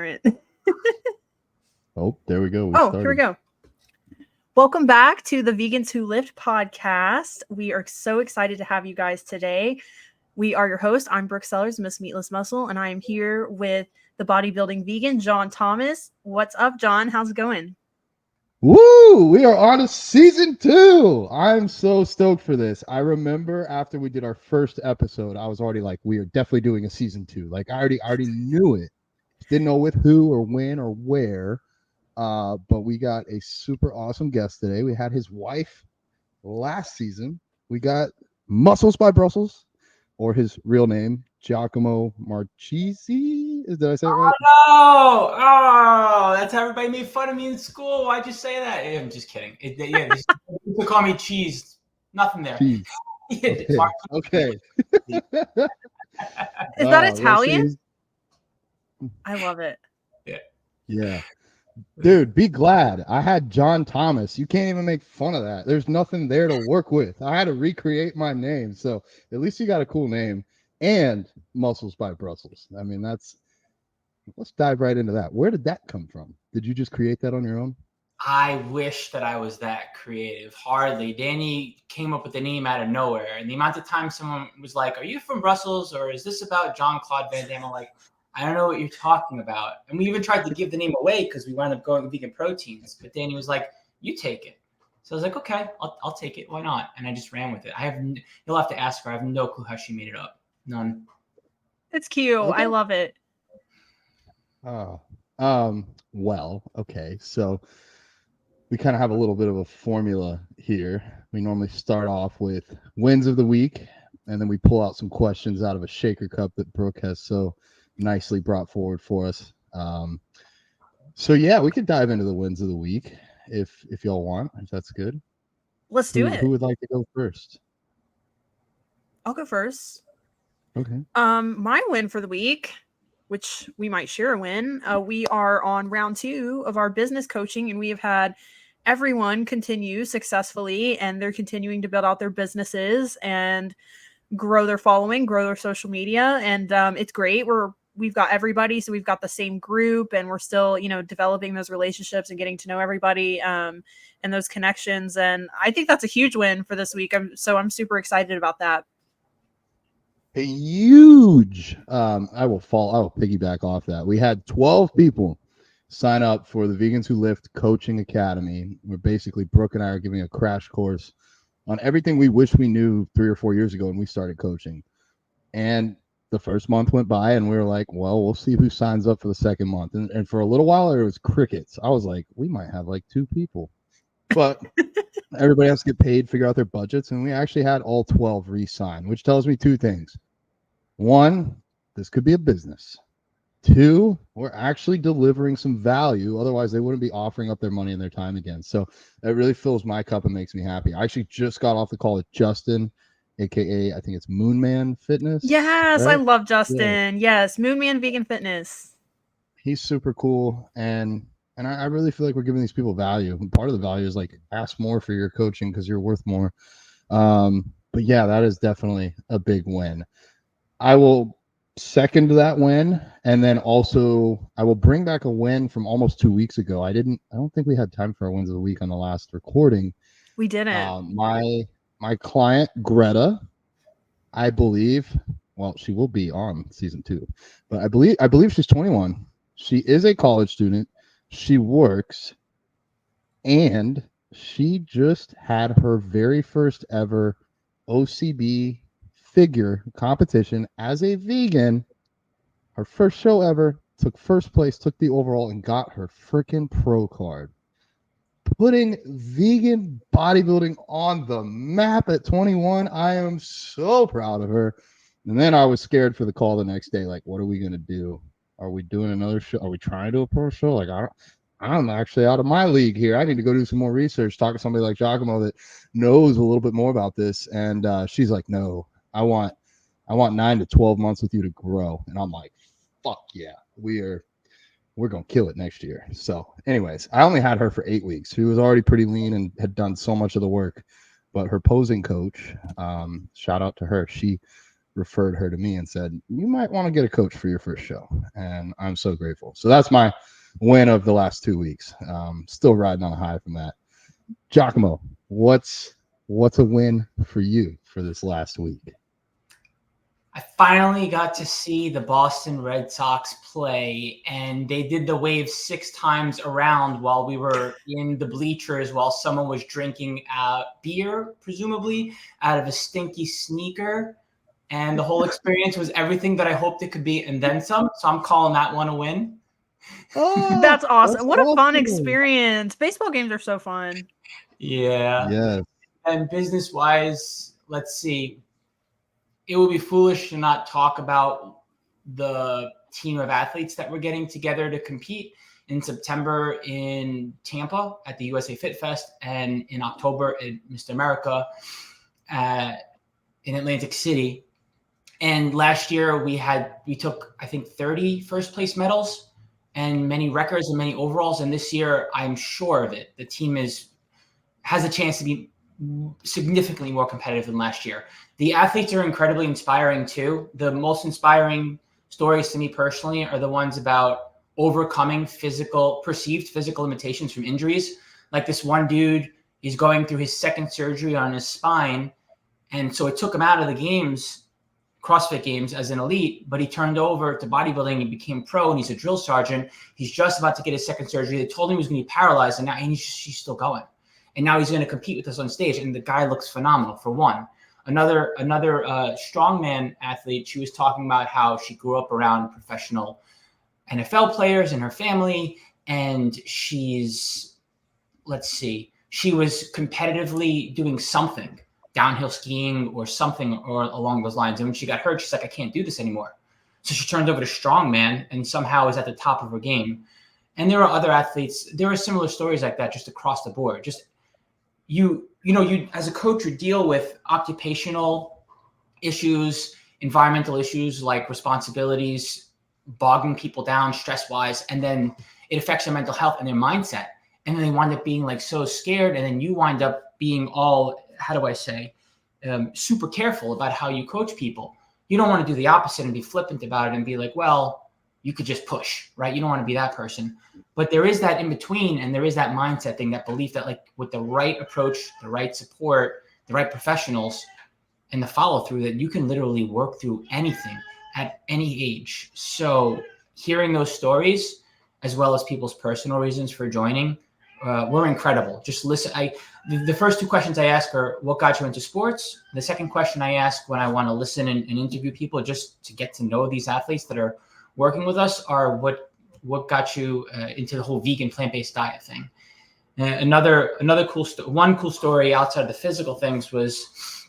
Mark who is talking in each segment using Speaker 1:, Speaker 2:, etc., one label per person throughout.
Speaker 1: different.
Speaker 2: Oh, there we go.
Speaker 1: Here we go. Welcome back to the Vegans Who Lift podcast. We are so excited to have you guys today. We are your hosts. I'm Brooke Sellers, Miss Meatless Muscle, and I am here with the bodybuilding vegan, John Thomas. What's up, John? How's it going?
Speaker 2: Woo! We are on to season 2. I'm so stoked for this. I remember after we did our first episode, I was already like, we are definitely doing a season 2. Like I already knew it. Didn't know with who or when or where. But we got a super awesome guest today. We had his wife last season. We got Muscles by Brussels, or his real name, Giacomo Marchese. Did I say it right?
Speaker 3: Oh, that's how everybody made fun of me in school. Why'd you say that? I'm just kidding. They call me cheese. Nothing there.
Speaker 2: Cheese. Okay.
Speaker 1: Is that Italian? I love it.
Speaker 2: Yeah. Dude, be glad. I had John Thomas. You can't even make fun of that. There's nothing there to work with. I had to recreate my name. So at least you got a cool name. And Muscles by Brussels. I mean, let's dive right into that. Where did that come from? Did you just create that on your own?
Speaker 3: I wish that I was that creative. Hardly. Danny came up with the name out of nowhere. And the amount of time someone was like, are you from Brussels? Or is this about Jean-Claude Van Damme? I'm like, I don't know what you're talking about. And we even tried to give the name away because we wound up going with vegan proteins. But Danny was like, you take it. So I was like, okay, I'll take it. Why not? And I just ran with it. You'll have to ask her. I have no clue how she made it up. None.
Speaker 1: It's cute. Okay. I love it.
Speaker 2: Well, okay. So we kind of have a little bit of a formula here. We normally start off with wins of the week, and then we pull out some questions out of a shaker cup that Brooke has so nicely brought forward for us. So yeah, we could dive into the wins of the week if y'all want, if that's good.
Speaker 1: Let's do it.
Speaker 2: Who would like to go first?
Speaker 1: I'll go first.
Speaker 2: Okay.
Speaker 1: My win for the week, which we might share a win. We are on round 2 of our business coaching, and we have had everyone continue successfully, and they're continuing to build out their businesses and grow their following, grow their social media. And it's great. We've got everybody. So we've got the same group, and we're still, developing those relationships and getting to know everybody and those connections. And I think that's a huge win for this week. I'm super excited about that.
Speaker 2: A huge, I will piggyback off that. We had 12 people sign up for the Vegans Who Lift Coaching Academy, where basically Brooke and I are giving a crash course on everything we wish we knew 3 or 4 years ago when we started coaching. And the first month went by, and we were like, well, we'll see who signs up for the second month. And for a little while, it was crickets. I was like, we might have like 2 people. But everybody has to get paid, figure out their budgets. And we actually had all 12 re-sign, which tells me 2 things. 1, this could be a business. 2, we're actually delivering some value. Otherwise, they wouldn't be offering up their money and their time again. So that really fills my cup and makes me happy. I actually just got off the call with Justin, aka I think it's Moonman Fitness.
Speaker 1: Yes, right? I love Justin. Yeah. Yes, Moonman Vegan Fitness.
Speaker 2: He's super cool, and I really feel like we're giving these people value. And part of the value is like ask more for your coaching because you're worth more. But yeah, that is definitely a big win. I will second that win, and then also I will bring back a win from almost 2 weeks ago. I don't think we had time for our wins of the week on the last recording.
Speaker 1: We didn't.
Speaker 2: My client Greta, I believe, well, she will be on season 2, but I believe she's 21. She is a college student. She works, and she just had her very first ever OCB figure competition as a vegan. Her first show ever, took first place, took the overall, and got her freaking pro card. Putting vegan bodybuilding on the map at 21. I am so proud of her. And then I was scared for the call the next day. Like, what are we going to do? Are we doing another show? Are we trying to do a pro show? Like, I'm actually out of my league here. I need to go do some more research, talk to somebody like Giacomo that knows a little bit more about this. And she's like, no, I want 9 to 12 months with you to grow. And I'm like, fuck yeah, we're going to kill it next year. So anyways, I only had her for 8 weeks. She was already pretty lean and had done so much of the work, but her posing coach, shout out to her. She referred her to me and said, you might want to get a coach for your first show. And I'm so grateful. So that's my win of the last 2 weeks. Still riding on a high from that. Giacomo, what's a win for you for this last week?
Speaker 3: I finally got to see the Boston Red Sox play, and they did the wave 6 times around while we were in the bleachers while someone was drinking beer, presumably, out of a stinky sneaker. And the whole experience was everything that I hoped it could be and then some. So I'm calling that one a win.
Speaker 2: Oh,
Speaker 1: That's awesome. What a fun
Speaker 2: awesome.
Speaker 1: experience. Baseball games are so fun.
Speaker 3: Yeah.
Speaker 2: Yeah.
Speaker 3: And business-wise, let's see. It would be foolish to not talk about the team of athletes that we're getting together to compete in September in Tampa at the USA Fit Fest and in October at Mr. America in Atlantic City. And last year we took, I think, 30 first place medals and many records and many overalls. And this year, I'm sure of it, the team has a chance to be significantly more competitive than last year. The athletes are incredibly inspiring too. The most inspiring stories to me personally are the ones about overcoming perceived physical limitations from injuries. Like this one dude is going through his second surgery on his spine. And so it took him out of the games, CrossFit games, as an elite, but he turned over to bodybuilding and became pro, and he's a drill sergeant. He's just about to get his second surgery. They told him he was going to be paralyzed, and now he's still going. And now he's going to compete with us on stage, and the guy looks phenomenal, for one. Another strongman athlete, she was talking about how she grew up around professional NFL players in her family, and she was competitively doing something, downhill skiing or something or along those lines. And when she got hurt, she's like, I can't do this anymore. So she turned over to strongman and somehow is at the top of her game. And there are other athletes, there are similar stories like that just across the board. Just you as a coach, you deal with occupational issues, environmental issues like responsibilities, bogging people down stress-wise, and then it affects their mental health and their mindset. And then they wind up being like so scared, and then you wind up being all, super careful about how you coach people. You don't want to do the opposite and be flippant about it and be like, well, you could just push, right? You don't want to be that person. But there is that in between, and there is that mindset thing, that belief that like with the right approach, the right support, the right professionals, and the follow through, that you can literally work through anything at any age. So hearing those stories, as well as people's personal reasons for joining, were incredible. Just listen. The first 2 questions I ask are, what got you into sports? The second question I ask when I want to listen and interview people just to get to know these athletes that are working with us are, what got you into the whole vegan plant-based diet thing? Another cool story outside of the physical things was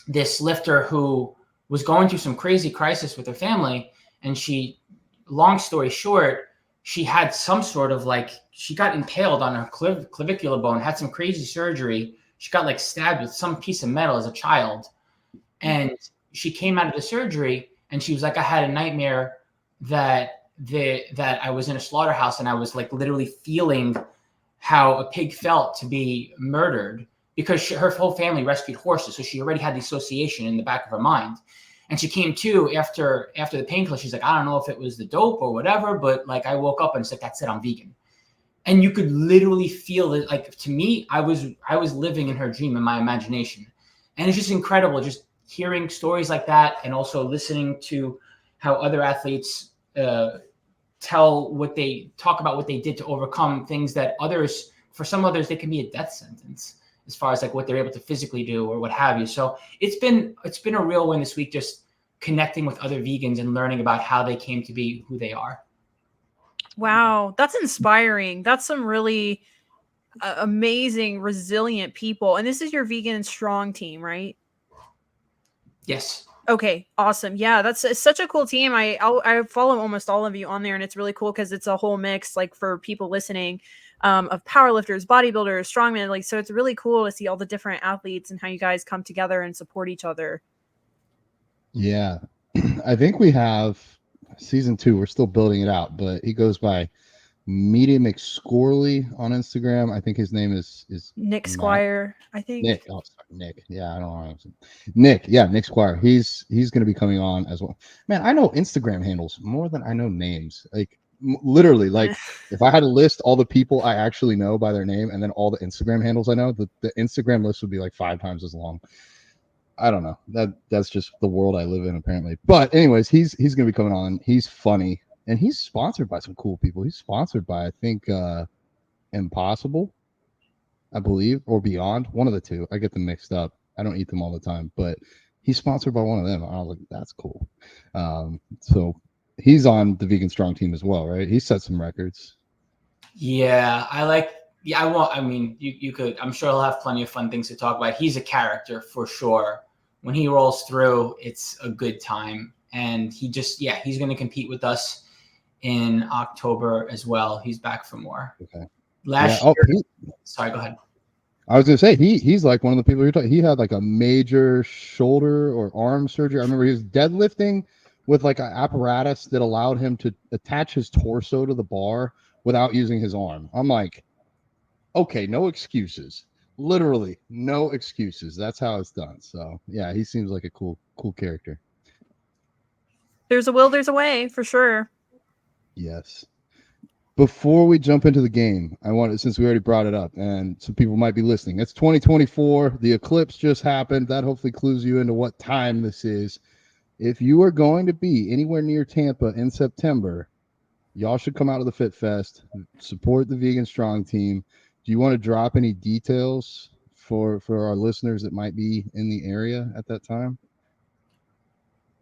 Speaker 3: this lifter who was going through some crazy crisis with her family. And long story short, she had some sort of she got impaled on her clavicular bone, had some crazy surgery. She got stabbed with some piece of metal as a child. And she came out of the surgery and she was like, I had a nightmare that I was in a slaughterhouse and I was literally feeling how a pig felt to be murdered, because her whole family rescued horses. So she already had the association in the back of her mind. And she came to after the painkiller. She's like, I don't know if it was the dope or whatever, but I woke up and it's like, that's it, I'm vegan. And you could literally feel it. To me, I was living in her dream, in my imagination. And it's just incredible just hearing stories like that, and also listening to how other athletes talk about what they did to overcome things that for some others, they can be a death sentence, as far as what they're able to physically do or what have you. So it's been a real win this week, just connecting with other vegans and learning about how they came to be who they are.
Speaker 1: Wow, that's inspiring. That's some really amazing, resilient people. And this is your vegan strong team, right?
Speaker 3: Yes.
Speaker 1: Okay, awesome. Yeah, it's such a cool team. I follow almost all of you on there, and it's really cool because it's a whole mix, for people listening, of powerlifters, bodybuilders, strongmen. So it's really cool to see all the different athletes and how you guys come together and support each other.
Speaker 2: Yeah, I think we have season 2. We're still building it out, but he goes by Media McScorley on Instagram. I think his name is
Speaker 1: Nick
Speaker 2: Matt.
Speaker 1: Squire, I think.
Speaker 2: Nick. Oh, sorry, Nick. Yeah, I don't know. Nick. Yeah, Nick Squire. He's going to be coming on as well. Man, I know Instagram handles more than I know names. Like literally, like if I had to list all the people I actually know by their name and then all the Instagram handles I know, the Instagram list would be like 5 times as long. I don't know. That's just the world I live in, apparently. But anyways, he's going to be coming on. He's funny, and he's sponsored by some cool people. He's sponsored by, I think, Impossible, I believe, or Beyond. One of the two. I get them mixed up. I don't eat them all the time, but he's sponsored by one of them. I was like, that's cool. So he's on the Vegan Strong team as well, right? He set some records.
Speaker 3: Yeah, I won't. I mean, you could. I'm sure he'll have plenty of fun things to talk about. He's a character for sure. When he rolls through, it's a good time, and he's going to compete with us in October as well. He's back for more.
Speaker 2: Okay.
Speaker 3: Last
Speaker 2: year.
Speaker 3: Sorry, go ahead.
Speaker 2: I was gonna say he's like one of the people you're talking. He had like a major shoulder or arm surgery. I remember he was deadlifting with like an apparatus that allowed him to attach his torso to the bar without using his arm. I'm like, okay, no excuses. Literally, no excuses. That's how it's done. So yeah, he seems like a cool character.
Speaker 1: There's a will, there's a way, for sure.
Speaker 2: Yes. Before we jump into the game, I wanted, since we already brought it up and some people might be listening, it's 2024. The eclipse just happened. That hopefully clues you into what time this is. If you are going to be anywhere near Tampa in September, y'all should come out to the Fit Fest, support the Vegan Strong team. Do you want to drop any details for our listeners that might be in the area at that time?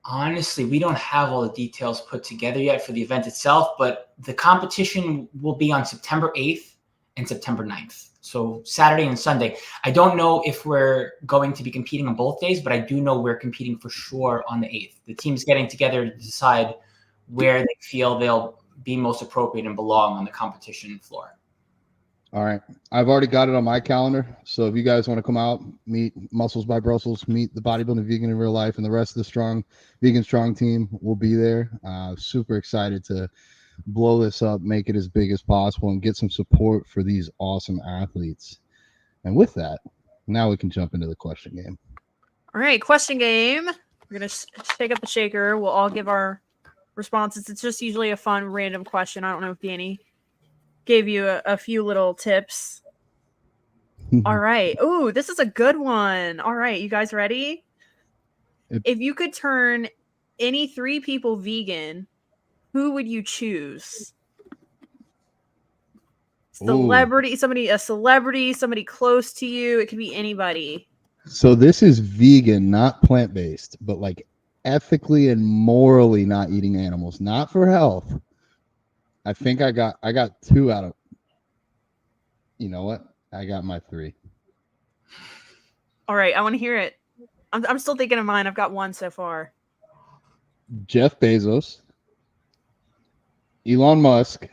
Speaker 3: Honestly, we don't have all the details put together yet for the event itself, but the competition will be on September 8th and September 9th. So Saturday and Sunday. I don't know if we're going to be competing on both days, but I do know we're competing for sure on the 8th. The team's getting together to decide where they feel they'll be most appropriate and belong on the competition floor.
Speaker 2: All right. I've already got it on my calendar. So if you guys want to come out, meet Muscles by Brussels, meet the Bodybuilding Vegan in Real Life, and the rest of the Vegan Strong team will be there. Super excited to blow this up, make it as big as possible, and get some support for these awesome athletes. And with that, now we can jump into the question game.
Speaker 1: All right, question game. We're going to shake up the shaker. We'll all give our responses. It's just usually a fun, random question. I don't know if Danny gave you a few little tips. All right. Ooh, this is a good one. All right, you guys ready? If you could turn any 3 people vegan, who would you choose? Celebrity, a celebrity, somebody close to you. It could be anybody.
Speaker 2: So this is vegan, not plant-based, but like ethically and morally not eating animals, not for health. I think I got 2 out of. You know what? I got my 3.
Speaker 1: All right, I want to hear it. I'm still thinking of mine. I've got 1 so far.
Speaker 2: Jeff Bezos, Elon Musk.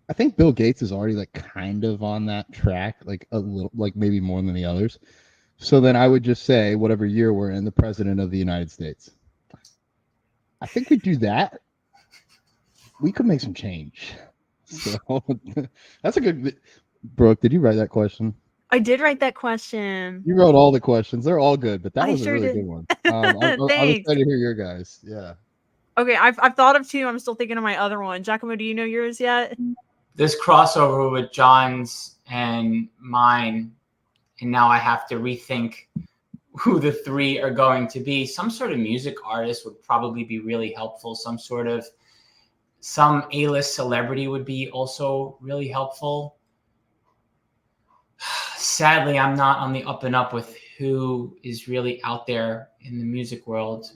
Speaker 2: I think Bill Gates is already like kind of on that track, like a little, like maybe more than the others. So then I would just say, whatever year we're in, the president of the United States. I think we do that. We could make some change. So that's a good. Brooke, did you write that question?
Speaker 1: I did write that question.
Speaker 2: You wrote all the questions. They're all good, but that was a really good one. I was excited to hear your guys. Yeah.
Speaker 1: Okay, I've thought of 2. I'm still thinking of my other one. Giacomo, do you know yours yet?
Speaker 3: This crossover with John's and mine, and now I have to rethink who the 3 are going to be. Some sort of music artist would probably be really helpful. Some A-list celebrity would be also really helpful. Sadly, I'm not on the up and up with who is really out there in the music world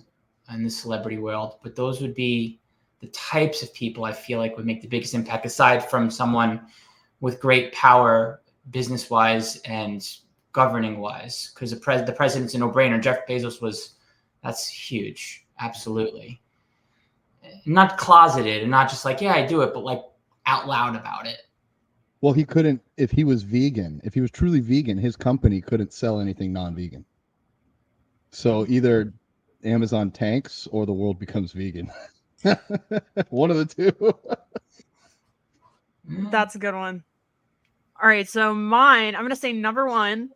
Speaker 3: and the celebrity world, but those would be the types of people I feel like would make the biggest impact, aside from someone with great power business-wise and governing-wise, because the president's a no-brainer. Jeff Bezos that's huge. Absolutely. Not closeted and not just like, yeah, I do it, but like out loud about it.
Speaker 2: Well, he couldn't, if he was vegan, if he was truly vegan, his company couldn't sell anything non-vegan. So either Amazon tanks or the world becomes vegan. One of the 2.
Speaker 1: That's a good one. All right, so mine, I'm going to say number 1,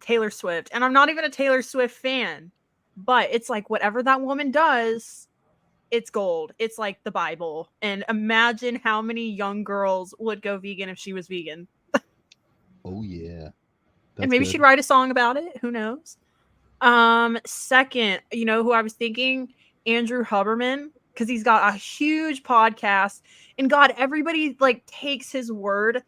Speaker 1: Taylor Swift. And I'm not even a Taylor Swift fan, but it's like whatever that woman does, it's gold. It's like the Bible. And imagine how many young girls would go vegan if she was vegan.
Speaker 2: Oh yeah. That's
Speaker 1: and maybe
Speaker 2: good.
Speaker 1: she'd write a song about it. Who knows? Second, you know who I was thinking? Andrew Huberman, because he's got a huge podcast. And God, everybody like takes his word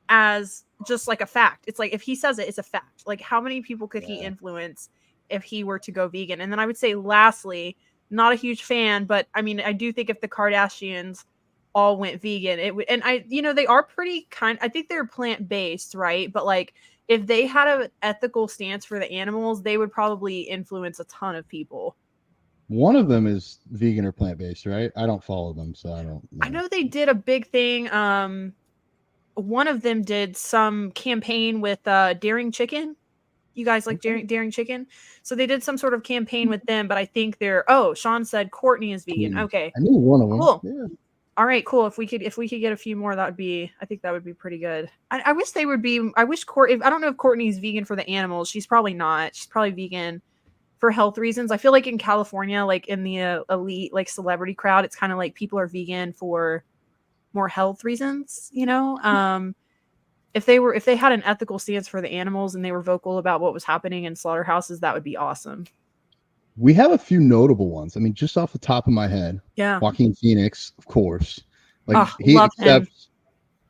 Speaker 1: as just like a fact. It's like if he says it, it's a fact. Like how many people could he influence if he were to go vegan? And then I would say lastly, not a huge fan, but I mean, I do think if the Kardashians all went vegan, it would, and I, you know, they are pretty kind, I think they're plant-based, right? But like if they had an ethical stance for the animals, they would probably influence a ton of people.
Speaker 2: One of them is vegan or plant-based, right? I don't follow them, so I don't know.
Speaker 1: I know they did a big thing. One of them did some campaign with Daring Chicken. You guys like Daring Chicken? So they did some sort of campaign with them, but I think they're Sean said Courtney is vegan. Okay.
Speaker 2: I knew one of them.
Speaker 1: Cool.
Speaker 2: Yeah.
Speaker 1: All right, cool. If we could get a few more, that would be, I think that would be pretty good. I wish they would be, I wish I don't know if Courtney's vegan for the animals. She's probably not. She's probably vegan for health reasons. I feel like in California, like in the elite, like celebrity crowd, it's kind of like people are vegan for more health reasons, you know? If they had an ethical stance for the animals and they were vocal about what was happening in slaughterhouses, that would be awesome.
Speaker 2: We have a few notable ones. I mean, just off the top of my head,
Speaker 1: Yeah.
Speaker 2: Joaquin Phoenix, of course. Like he
Speaker 1: love
Speaker 2: accepts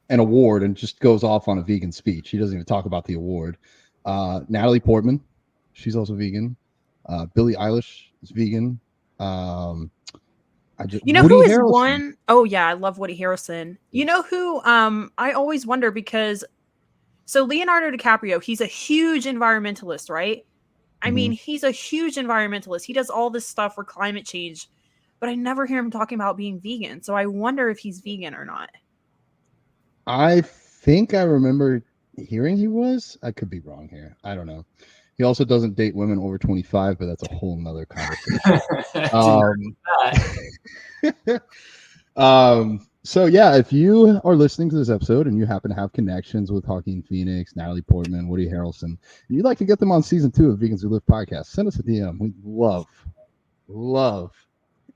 Speaker 2: an award and just goes off on a vegan speech. He doesn't even talk about the award. Natalie Portman, she's also vegan. Billie Eilish is vegan.
Speaker 1: You know
Speaker 2: Woody
Speaker 1: who is
Speaker 2: Harrelson.
Speaker 1: one? Oh yeah, I love Woody Harrelson. You know who? I always wonder because so Leonardo DiCaprio, he's a huge environmentalist, right? I mean, he's a huge environmentalist. He does all this stuff for climate change, but I never hear him talking about being vegan. So I wonder if he's vegan or not.
Speaker 2: I think I remember hearing he was. I could be wrong here. I don't know. He also doesn't date women over 25, but that's a whole nother conversation. So yeah, if you are listening to this episode and you happen to have connections with Joaquin Phoenix, Natalie Portman, Woody Harrelson, and you'd like to get them on season 2 of Vegans Who Live podcast, send us a DM. We love.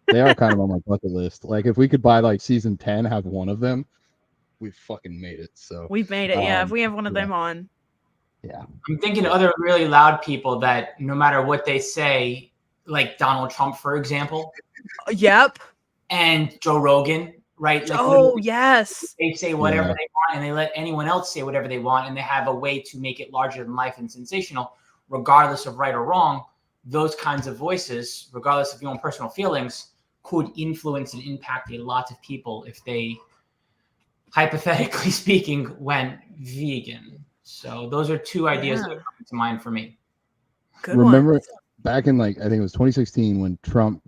Speaker 2: They are kind of on my bucket list. Like if we could buy like season 10, have one of them, we've fucking made it. So
Speaker 1: we've made it. Yeah, if we have one of them on.
Speaker 2: Yeah.
Speaker 3: I'm thinking other really loud people that no matter what they say, like Donald Trump, for example.
Speaker 1: Yep.
Speaker 3: And Joe Rogan, right?
Speaker 1: Like, yes.
Speaker 3: They say whatever they want and they let anyone else say whatever they want, and they have a way to make it larger than life and sensational, regardless of right or wrong. Those kinds of voices, regardless of your own personal feelings, could influence and impact a lot of people if they, hypothetically speaking, went vegan. So those are two ideas that come to mind for me.
Speaker 2: Remember back in I think it was 2016 when Trump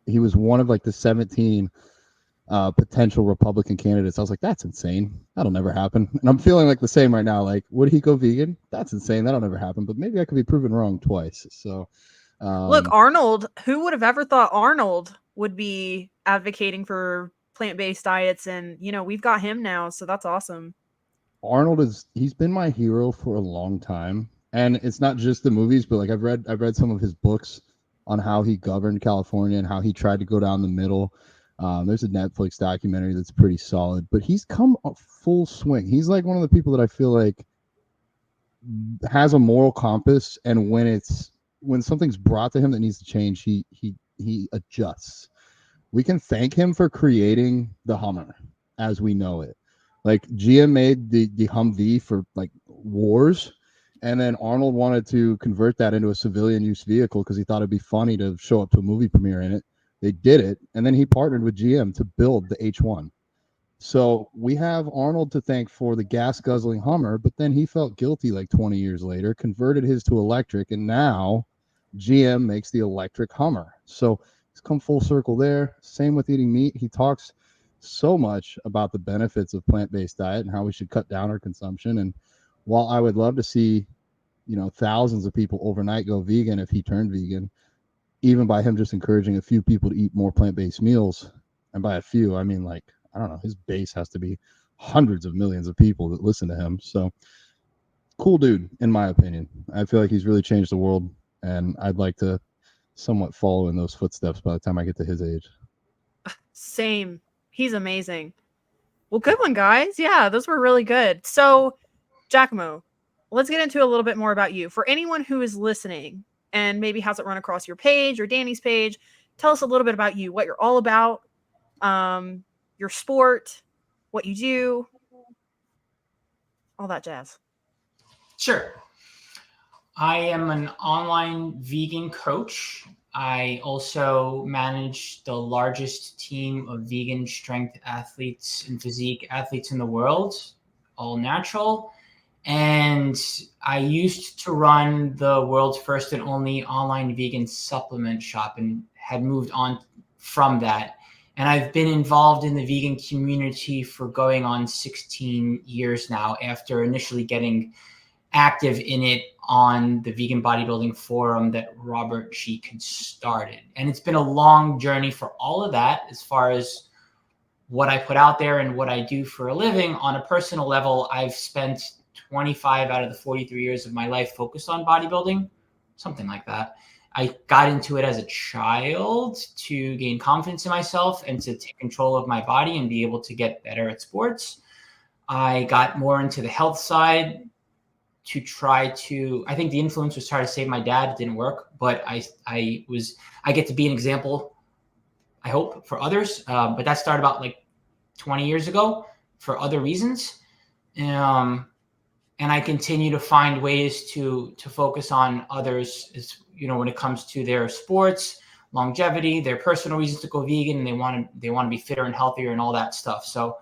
Speaker 2: he was one of the 17 potential Republican candidates. I was like, that's insane. That'll never happen. And I'm feeling like the same right now. Like, would he go vegan? That's insane. That'll never happen. But maybe I could be proven wrong twice. So
Speaker 1: look, Arnold, who would have ever thought Arnold would be advocating for plant-based diets? And, you know, we've got him now. So that's awesome.
Speaker 2: Arnold he's been my hero for a long time. And it's not just the movies, but I've read some of his books on how he governed California and how he tried to go down the middle. There's a Netflix documentary that's pretty solid, but he's come a full swing. He's like one of the people that I feel like has a moral compass, and when something's brought to him that needs to change, he adjusts. We can thank him for creating the Hummer as we know it. Like GM made the Humvee for wars. And then Arnold wanted to convert that into a civilian use vehicle because he thought it'd be funny to show up to a movie premiere in it. They did it. And then he partnered with GM to build the H1. So we have Arnold to thank for the gas guzzling Hummer, but then he felt guilty 20 years later, converted his to electric, and now GM makes the electric Hummer. So he's come full circle there. Same with eating meat. He talks so much about the benefits of plant-based diet and how we should cut down our consumption. And while I would love to see, thousands of people overnight go vegan if he turned vegan, even by him just encouraging a few people to eat more plant-based meals, and by a few, I mean I don't know, his base has to be hundreds of millions of people that listen to him. So cool dude, in my opinion. I feel like he's really changed the world, and I'd like to somewhat follow in those footsteps by the time I get to his age.
Speaker 1: Same. He's amazing. Well, good one, guys. Yeah, those were really good. So, Giacomo, let's get into a little bit more about you. For anyone who is listening and maybe hasn't run across your page or Danny's page, tell us a little bit about you, what you're all about, your sport, what you do, all that jazz.
Speaker 3: Sure. I am an online vegan coach. I also manage the largest team of vegan strength athletes and physique athletes in the world, all natural. And I used to run the world's first and only online vegan supplement shop and had moved on from that. And I've been involved in the vegan community for going on 16 years now, after initially getting active in it on the vegan bodybuilding forum that Robert Sheik had started. And it's been a long journey for all of that, as far as what I put out there and what I do for a living. On a personal level, I've spent 25 out of the 43 years of my life focused on bodybuilding, something like that. I got into it as a child to gain confidence in myself and to take control of my body and be able to get better at sports. I got more into the health side to try to, I think the influence was try to save my dad. It didn't work, but I get to be an example, I hope, for others. But that started about like 20 years ago for other reasons. And I continue to find ways to focus on others, as, you know, when it comes to their sports, longevity, their personal reasons to go vegan, and they want to be fitter and healthier and all that stuff. So,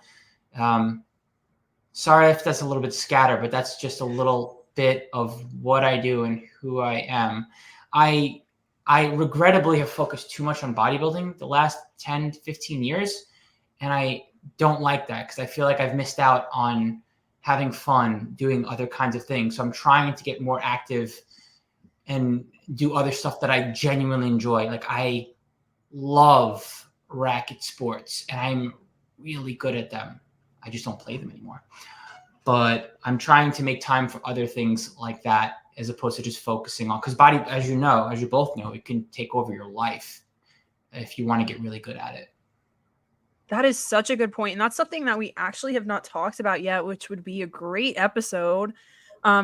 Speaker 3: sorry if that's a little bit scattered, but that's just a little bit of what I do and who I am. I regrettably have focused too much on bodybuilding the last 10 to 15 years. And I don't like that, because I feel like I've missed out on having fun doing other kinds of things. So I'm trying to get more active and do other stuff that I genuinely enjoy. Like, I love racket sports and I'm really good at them. I just don't play them anymore. But I'm trying to make time for other things like that, as opposed to just focusing on, because body, as you know, as you both know, it can take over your life if you want to get really good at it.
Speaker 1: That is such a good point. And that's something that we actually have not talked about yet, which would be a great episode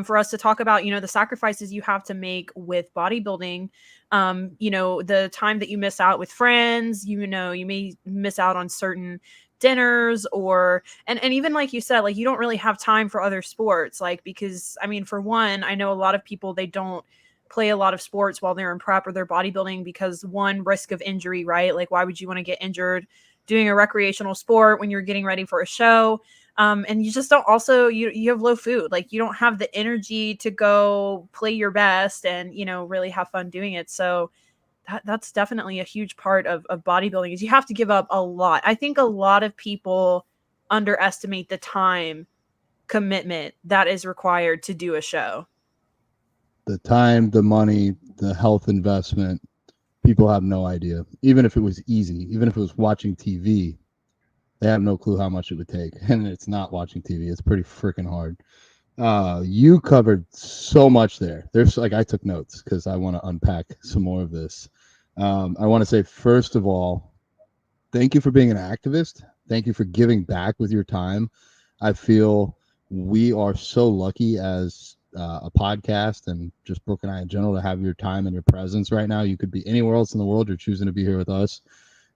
Speaker 1: for us to talk about, you know, the sacrifices you have to make with bodybuilding. You know, the time that you miss out with friends, you know, you may miss out on certain dinners, or and even like you said, like, you don't really have time for other sports, like, because I mean, for one, I know a lot of people, they don't play a lot of sports while they're in prep or they're bodybuilding, because one, risk of injury, right? Like, why would you want to get injured doing a recreational sport when you're getting ready for a show? And you just don't, also, you have low food, like, you don't have the energy to go play your best and, you know, really have fun doing it. So that's definitely a huge part of bodybuilding, is you have to give up a lot. I think a lot of people underestimate the time commitment that is required to do a show.
Speaker 2: The time, the money, the health investment, people have no idea. Even if it was easy, even if it was watching TV, they have no clue how much it would take. And it's not watching TV. It's pretty freaking hard. You covered so much there. There's, like, I took notes because I want to unpack some more of this. I want to say, first of all, thank you for being an activist. Thank you for giving back with your time. I feel we are so lucky as a podcast, and just Brooke and I in general, to have your time and your presence right now. You could be anywhere else in the world. You're choosing to be here with us.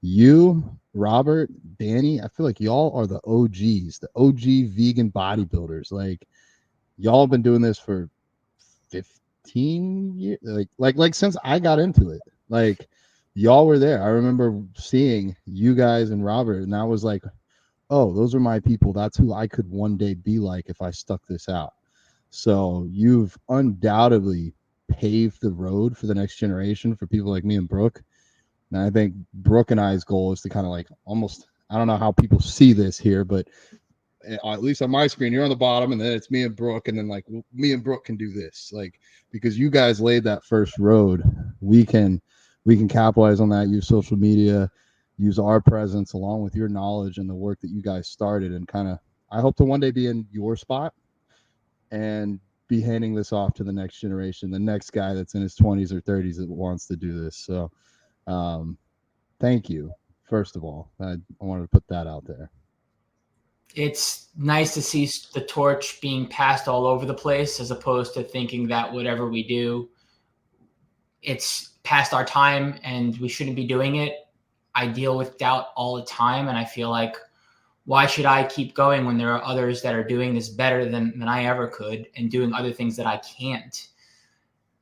Speaker 2: You, Robert, Danny, I feel like y'all are the OGs, the OG vegan bodybuilders. Like, y'all have been doing this for 15 years, like since I got into it. Like, y'all were there. I remember seeing you guys and Robert, and I was like, oh, those are my people. That's who I could one day be like if I stuck this out. So you've undoubtedly paved the road for the next generation, for people like me and Brooke. And I think Brooke and I's goal is to kind of, like, almost, I don't know how people see this here, but at least on my screen, you're on the bottom, and then it's me and Brooke, and then, like, me and Brooke can do this, like, because you guys laid that first road. We can capitalize on that, use social media, use our presence along with your knowledge and the work that you guys started, and kind of, I hope to one day be in your spot and be handing this off to the next generation, the next guy that's in his 20s or 30s that wants to do this. So thank you, first of all. I wanted to put that out there.
Speaker 3: It's nice to see the torch being passed all over the place, as opposed to thinking that whatever we do, it's past our time and we shouldn't be doing it. I deal with doubt all the time, and I feel like, why should I keep going when there are others that are doing this better than I ever could and doing other things that I can't?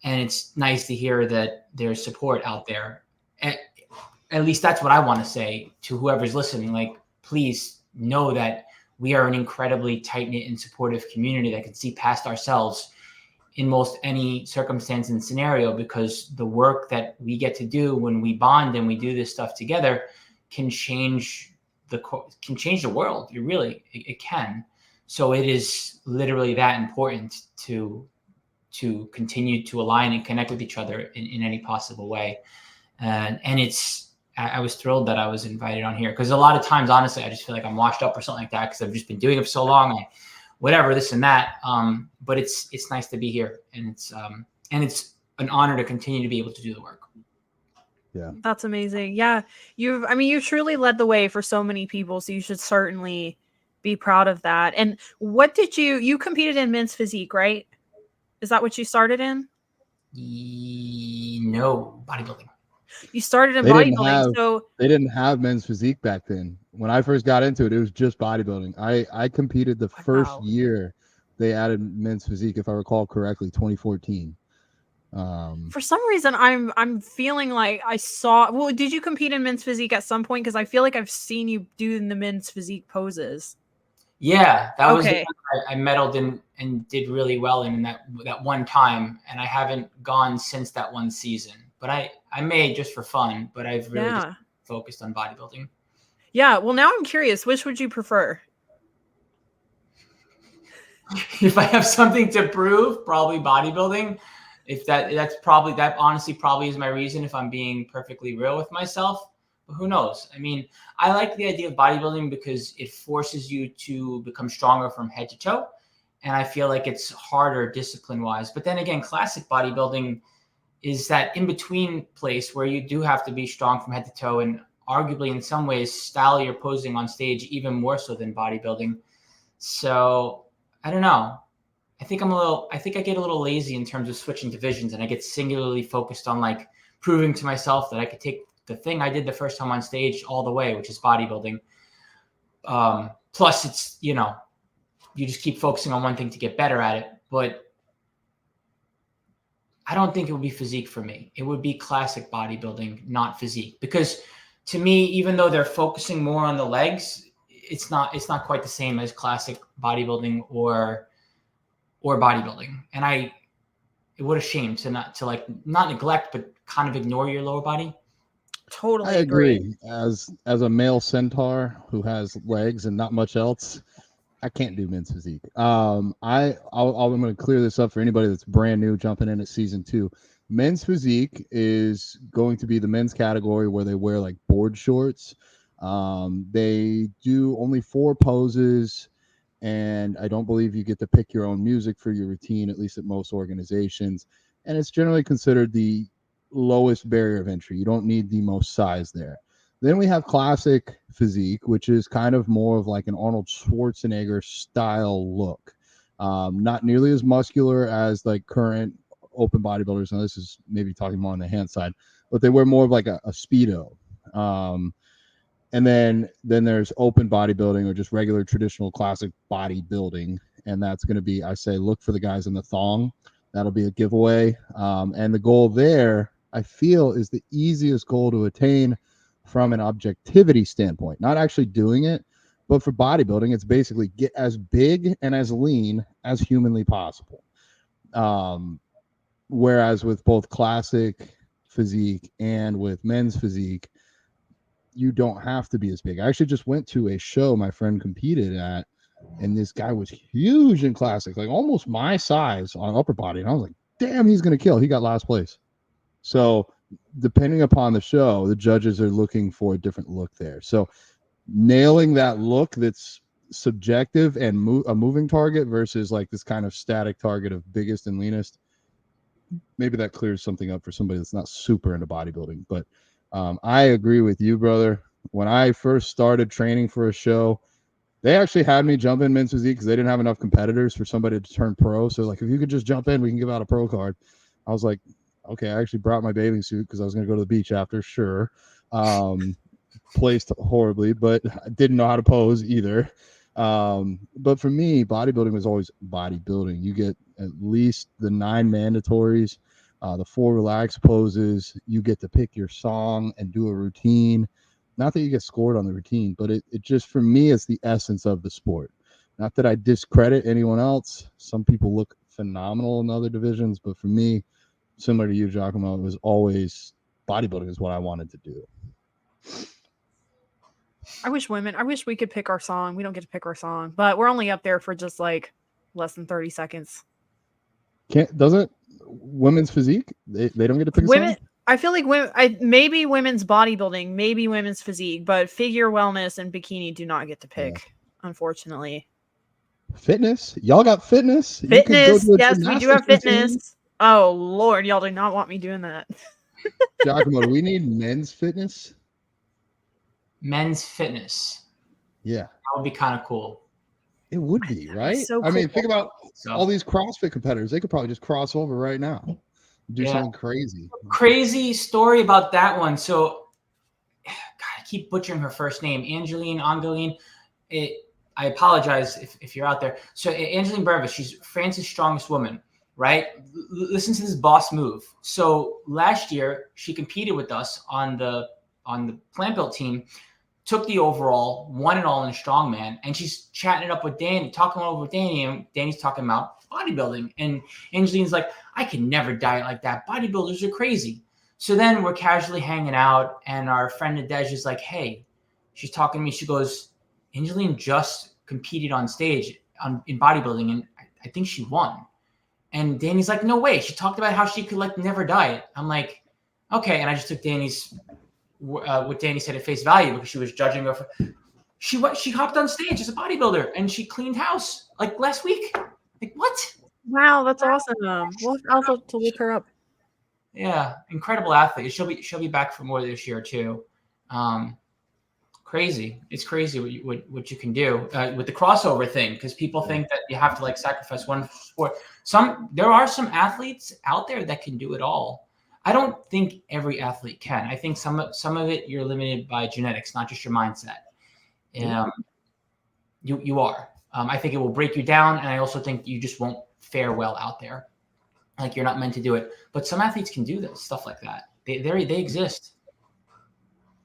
Speaker 3: And it's nice to hear that there's support out there. At least that's what I want to say to whoever's listening. Like, please know that we are an incredibly tight-knit and supportive community that can see past ourselves in most any circumstance and scenario, because the work that we get to do when we bond and we do this stuff together can change the world. It can. So it is literally that important to continue to align and connect with each other in any possible way. And I was thrilled that I was invited on here, because a lot of times, honestly, I just feel like I'm washed up or something like that, because I've just been doing it for so long, whatever, this and that. But it's nice to be here, and it's an honor to continue to be able to do the work.
Speaker 2: Yeah,
Speaker 1: that's amazing. Yeah, you've truly led the way for so many people, so you should certainly be proud of that. And what did you competed in men's physique, right? Is that what you started in?
Speaker 3: No, bodybuilding.
Speaker 1: You started in
Speaker 2: they
Speaker 1: bodybuilding, so
Speaker 2: they didn't have men's physique back then. When I first got into it, it was just bodybuilding. I competed the first
Speaker 1: wow.
Speaker 2: year they added men's physique, if I recall correctly, 2014.
Speaker 1: For some reason, I'm feeling like I saw. Well, did you compete in men's physique at some point? Because I feel like I've seen you doing the men's physique poses.
Speaker 3: Yeah, that was the
Speaker 1: Okay.
Speaker 3: one I medaled in and did really well in that one time, and I haven't gone since that one season. But I may, just for fun, but I've really just
Speaker 1: Yeah.
Speaker 3: focused on bodybuilding.
Speaker 1: Yeah. Well, now I'm curious. Which would you prefer?
Speaker 3: If I have something to prove, probably bodybuilding. If that honestly probably is my reason, if I'm being perfectly real with myself. But who knows? I mean, I like the idea of bodybuilding because it forces you to become stronger from head to toe. And I feel like it's harder discipline wise. But then again, classic bodybuilding is that in between place where you do have to be strong from head to toe, and arguably in some ways style your posing on stage even more so than bodybuilding. So I don't know. I think I get a little lazy in terms of switching divisions, and I get singularly focused on like proving to myself that I could take the thing I did the first time on stage all the way, which is bodybuilding. Plus it's, you just keep focusing on one thing to get better at it. But I don't think it would be physique for me. It would be classic bodybuilding, not physique, because to me, even though they're focusing more on the legs, it's not quite the same as classic bodybuilding or bodybuilding. And what a shame to not neglect, but kind of ignore your lower body.
Speaker 1: Totally
Speaker 2: I agree. As a male centaur who has legs and not much else, I can't do men's physique. I'm going to clear this up for anybody that's brand new jumping in at season 2. Men's physique is going to be the men's category where they wear like board shorts. They do only 4 poses, and I don't believe you get to pick your own music for your routine, at least at most organizations. And it's generally considered the lowest barrier of entry. You don't need the most size there. Then we have classic physique, which is kind of more of like an Arnold Schwarzenegger style look. Not nearly as muscular as like current open bodybuilders. Now this is maybe talking more on the hand side, but they wear more of like a Speedo. And then there's open bodybuilding, or just regular traditional classic bodybuilding. And that's going to be, I say, look for the guys in the thong. That'll be a giveaway. And the goal there, I feel, is the easiest goal to attain from an objectivity standpoint, not actually doing it, but for bodybuilding, it's basically get as big and as lean as humanly possible. Whereas with both classic physique and with men's physique, you don't have to be as big. I actually just went to a show my friend competed at, and this guy was huge in classic, like almost my size on upper body. And I was like, damn, he's going to kill. He got last place. So depending upon the show, the judges are looking for a different look there. So nailing that look that's subjective and a moving target versus like this kind of static target of biggest and leanest, maybe that clears something up for somebody that's not super into bodybuilding. But I agree with you, brother. When I first started training for a show, they actually had me jump in men's physique because they didn't have enough competitors for somebody to turn pro. So like, if you could just jump in, we can give out a pro card. I was like, okay. I actually brought my bathing suit because I was going to go to the beach after. Sure. Placed horribly, but I didn't know how to pose either. But for me, bodybuilding was always bodybuilding. You get at least the 9 mandatories, the 4 relaxed poses. You get to pick your song and do a routine. Not that you get scored on the routine, but it just, for me, it's the essence of the sport. Not that I discredit anyone else. Some people look phenomenal in other divisions, but for me, similar to you, Giacomo, it was always bodybuilding is what I wanted to do.
Speaker 1: I wish we could pick our song. We don't get to pick our song, but we're only up there for just like less than 30 seconds.
Speaker 2: Doesn't women's physique? They don't get to pick a
Speaker 1: Women,
Speaker 2: song?
Speaker 1: I feel like maybe women's bodybuilding, maybe women's physique, but figure wellness and bikini do not get to pick, unfortunately.
Speaker 2: Fitness? Y'all got fitness?
Speaker 1: Fitness,
Speaker 2: you can go to a
Speaker 1: yes, we do have
Speaker 2: gymnastics routine.
Speaker 1: fitness. Oh Lord, y'all do not want me doing that.
Speaker 2: Giacomo, do we need men's fitness?
Speaker 3: Men's fitness.
Speaker 2: Yeah.
Speaker 3: That would be kind of cool.
Speaker 2: It would be, right?
Speaker 1: So
Speaker 2: I mean,
Speaker 1: cool.
Speaker 2: think about all these CrossFit competitors. They could probably just cross over right now. Do something crazy.
Speaker 3: Crazy story about that one. So, God, I keep butchering her first name. Angeline. I apologize if you're out there. So Angeline Brevis, she's France's strongest woman, right? Listen to this boss move. So last year, she competed with us on the plant built team, took the overall, won it all in strongman, and she's chatting it up with Danny, talking over with Danny, and Danny's talking about bodybuilding. And Angeline's like, I can never diet like that. Bodybuilders are crazy. So then we're casually hanging out, and our friend Nadej is like, hey, she's talking to me. She goes, Angeline just competed on stage in bodybuilding, and I think she won. And Danny's like, no way. She talked about how she could like never diet. I'm like, okay. And I just took Danny's what Danny said at face value because she was judging her. She hopped on stage as a bodybuilder and she cleaned house like last week. Like what?
Speaker 1: Wow, that's awesome. We'll also to look her up.
Speaker 3: Yeah, incredible athlete. She'll be back for more this year too. Crazy. It's crazy what you can do with the crossover thing because people think that you have to like sacrifice one sport. There are some athletes out there that can do it all. I don't think every athlete can. I think some of it you're limited by genetics, not just your mindset. You are. I think it will break you down, and I also think you just won't fare well out there. Like you're not meant to do it. But some athletes can do this stuff like that. They exist.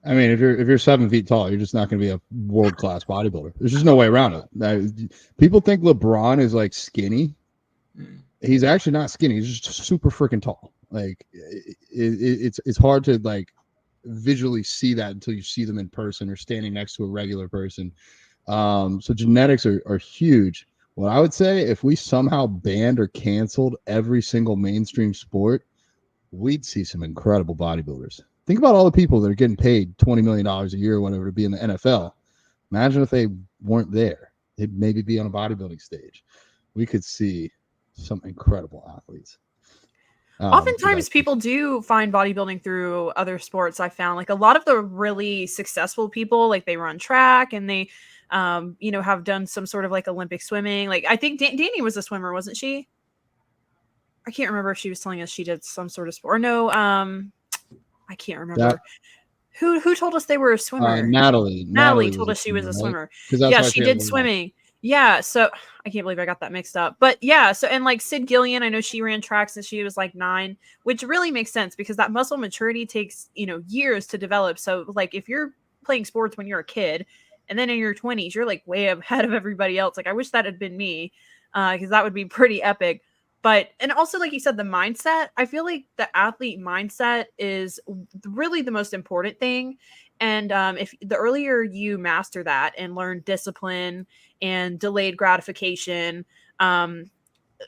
Speaker 2: I mean, if you're 7 feet tall, you're just not going to be a world-class bodybuilder. There's just no way around it. People think LeBron is like skinny. He's actually not skinny. He's just super freaking tall. Like it's hard to like visually see that until you see them in person or standing next to a regular person. So genetics are huge. What I would say, if we somehow banned or canceled every single mainstream sport, we'd see some incredible bodybuilders. Think about all the people that are getting paid $20 million a year or whatever to be in the NFL. Imagine if they weren't there. They'd maybe be on a bodybuilding stage. We could see some incredible athletes.
Speaker 1: Oftentimes people do find bodybuilding through other sports. I found like a lot of the really successful people, like they run track and they, have done some sort of like Olympic swimming. Like I think Danny was a swimmer, wasn't she? I can't remember if she was telling us she did some sort of sport. Or no, I can't remember. Who told us they were a swimmer?
Speaker 2: Natalie
Speaker 1: told us she was a swimmer.
Speaker 2: Right?
Speaker 1: Yeah, she did swimming. Yeah, so I can't believe I got that mixed up. But yeah, so and like Sid Gillian, I know she ran track since she was like 9, which really makes sense because that muscle maturity takes, years to develop. So like if you're playing sports when you're a kid and then in your 20s, you're like way ahead of everybody else. Like I wish that had been me because that would be pretty epic. But, and also, like you said, the mindset, I feel like the athlete mindset is really the most important thing. And if the earlier you master that and learn discipline and delayed gratification,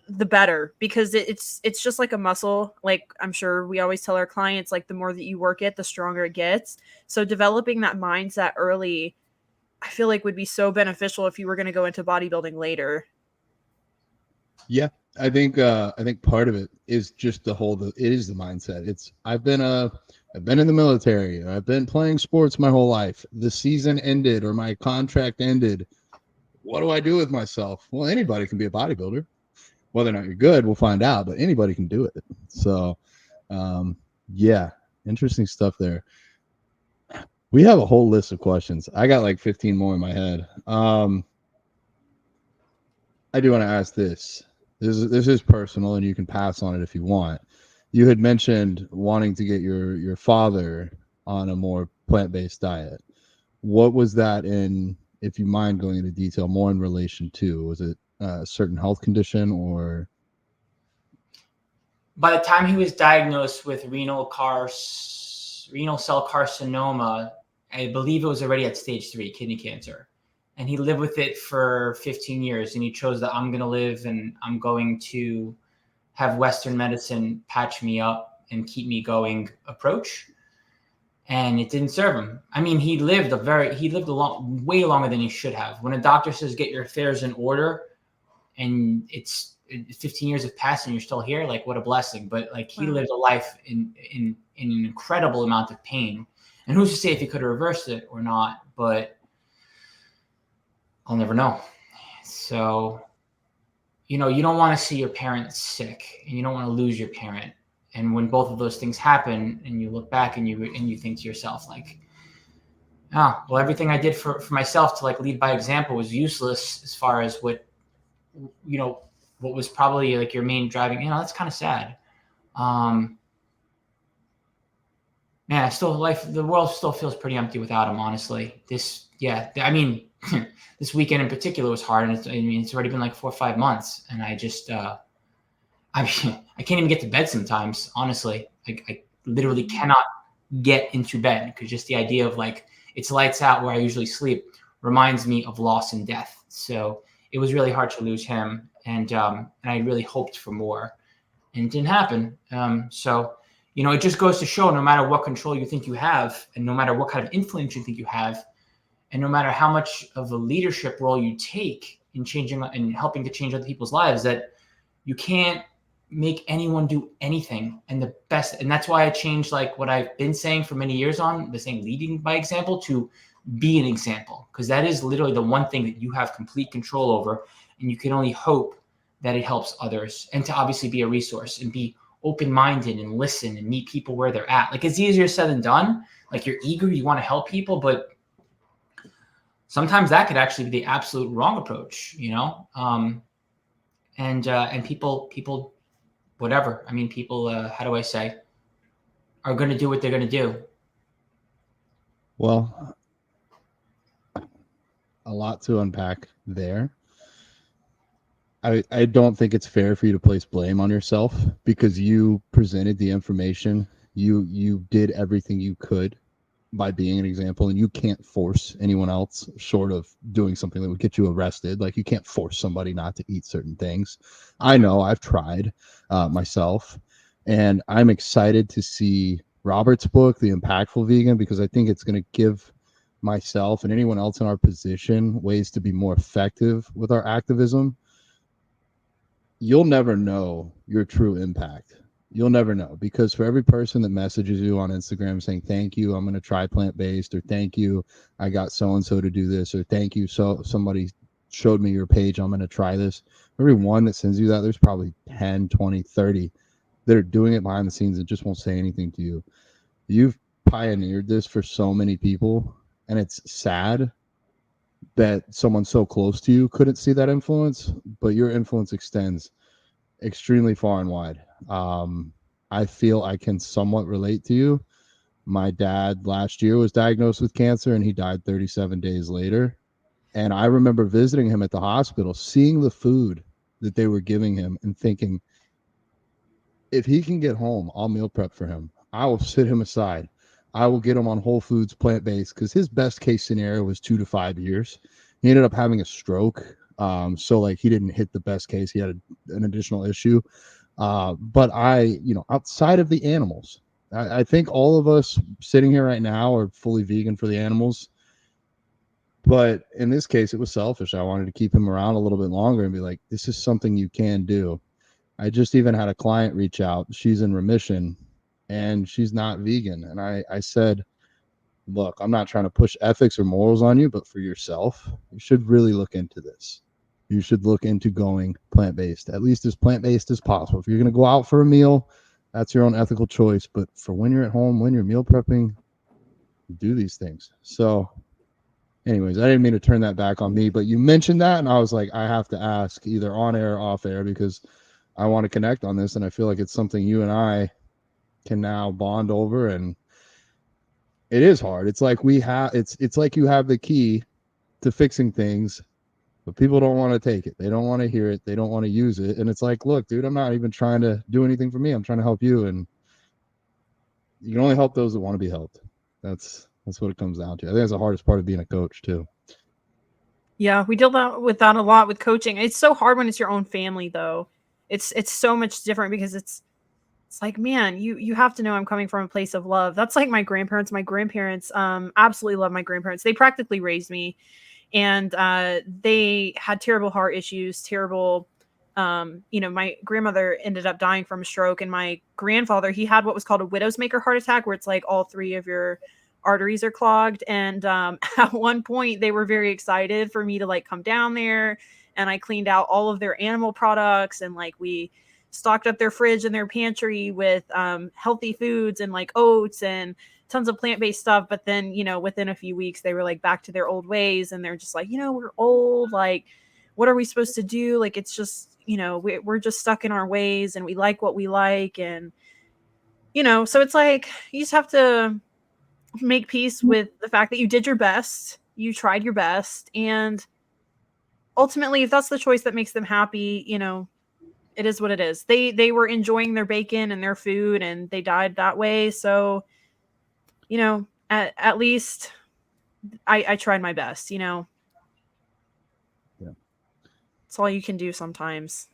Speaker 1: the better, because it's just like a muscle. Like, I'm sure we always tell our clients, like, the more that you work it, the stronger it gets. So developing that mindset early, I feel like would be so beneficial if you were going to go into bodybuilding later.
Speaker 2: Yeah, I think part of it is just it is the mindset. I've been in the military. I've been playing sports my whole life. The season ended or my contract ended. What do I do with myself? Well, anybody can be a bodybuilder. Whether or not you're good, we'll find out, but anybody can do it. So, yeah, interesting stuff there. We have a whole list of questions. I got like 15 more in my head. I do want to ask this. This is personal, and you can pass on it if you want. You had mentioned wanting to get your father on a more plant-based diet. What was that in? If you mind going into detail, more in relation to, was it a certain health condition or?
Speaker 3: By the time he was diagnosed with renal cell carcinoma, I believe it was already at stage 3, kidney cancer. And he lived with it for 15 years. And he chose that I'm going to live and I'm going to have Western medicine patch me up and keep me going approach. And it didn't serve him. I mean, he lived way longer than he should have. When a doctor says get your affairs in order, and it's 15 years have passed and you're still here, like, what a blessing. But like, he lived a life in an incredible amount of pain. And who's to say if he could have reversed it or not? But I'll never know. So, you don't want to see your parent sick, and you don't want to lose your parent. And when both of those things happen, and you look back and you think to yourself, like, well, everything I did for myself to like lead by example was useless, as far as what was probably like your main driving. That's kind of sad. Man, the world still feels pretty empty without him, honestly. This weekend in particular was hard, and it's already been like 4 or 5 months, and I just, I can't even get to bed sometimes, honestly. I literally cannot get into bed, because just the idea of like, it's lights out where I usually sleep reminds me of loss and death. So it was really hard to lose him, and I really hoped for more, and it didn't happen. So it just goes to show, no matter what control you think you have, and no matter what kind of influence you think you have, and no matter how much of a leadership role you take in changing and helping to change other people's lives, that you can't make anyone do anything. And that's why I changed like what I've been saying for many years on the saying leading by example to be an example, because that is literally the one thing that you have complete control over, and you can only hope that it helps others, and to obviously be a resource and be open-minded and listen and meet people where they're at. Like, it's easier said than done. Like, you're eager, you want to help people, but sometimes that could actually be the absolute wrong approach, and people, whatever. I mean, people, how do I say, are going to do what they're going to do.
Speaker 2: Well, a lot to unpack there. I don't think it's fair for you to place blame on yourself, because you presented the information. You did everything you could by being an example, and you can't force anyone else, short of doing something that would get you arrested. Like, you can't force somebody not to eat certain things. I know, I've tried myself, and I'm excited to see Robert's book, The Impactful Vegan, because I think it's going to give myself and anyone else in our position ways to be more effective with our activism. You'll never know your true impact. You'll never know, because for every person that messages you on Instagram saying, thank you, I'm going to try plant-based, or thank you, I got so-and-so to do this, or thank you, so somebody showed me your page, I'm going to try this. Every one that sends you that, there's probably 10, 20, 30 that are doing it behind the scenes and just won't say anything to you. You've pioneered this for so many people, and it's sad that someone so close to you couldn't see that influence, but your influence extends extremely far and wide. I feel I can somewhat relate to you. My dad last year was diagnosed with cancer, and he died 37 days later. And I remember visiting him at the hospital, seeing the food that they were giving him, and thinking, if he can get home, I'll meal prep for him. I will sit him aside. I will get him on whole foods, plant-based, because his best case scenario was 2 to 5 years. He ended up having a stroke So like he didn't hit the best case. He had an additional issue. But outside of the animals, I think all of us sitting here right now are fully vegan for the animals. But in this case, it was selfish. I wanted to keep him around a little bit longer and be like, this is something you can do. I just even had a client reach out. She's in remission and she's not vegan. And I said, look, I'm not trying to push ethics or morals on you, but for yourself, you should really look into this. You should look into going plant-based, at least as plant-based as possible. If you're going to go out for a meal, that's your own ethical choice. But for when you're at home, when you're meal prepping, do these things. So anyways, I didn't mean to turn that back on me, but you mentioned that, and I was like, I have to ask either on air or off air because I want to connect on this, and I feel like it's something you and I can now bond over, and it is hard. It's like it's like you have the key to fixing things, but people don't want to take it. They don't want to hear it. They don't want to use it, and it's like, look, dude, I'm not even trying to do anything for me. I'm trying to help you, and you can only help those that want to be helped. That's what it comes down to. I think that's the hardest part of being a coach too.
Speaker 1: Yeah, we deal with that a lot with coaching. It's so hard when it's your own family, though. It's so much different because it's like, man, you have to know I'm coming from a place of love. That's like my grandparents. My grandparents absolutely love my grandparents. They practically raised me, and they had terrible heart issues, terrible. My grandmother ended up dying from a stroke, and my grandfather, he had what was called a widow's maker heart attack, where it's like all three of your arteries are clogged. And at one point they were very excited for me to like come down there, and I cleaned out all of their animal products, and like we stocked up their fridge and their pantry with healthy foods and like oats and tons of plant-based stuff. But then, within a few weeks they were like back to their old ways, and they're just like, we're old, like what are we supposed to do? Like, it's just, we're just stuck in our ways, and we like what we like. And so it's like you just have to make peace with the fact that you did your best, you tried your best, and ultimately, if that's the choice that makes them happy, it is what it is. They were enjoying their bacon and their food, and they died that way. So, at least I tried my best.
Speaker 2: Yeah.
Speaker 1: It's all you can do sometimes.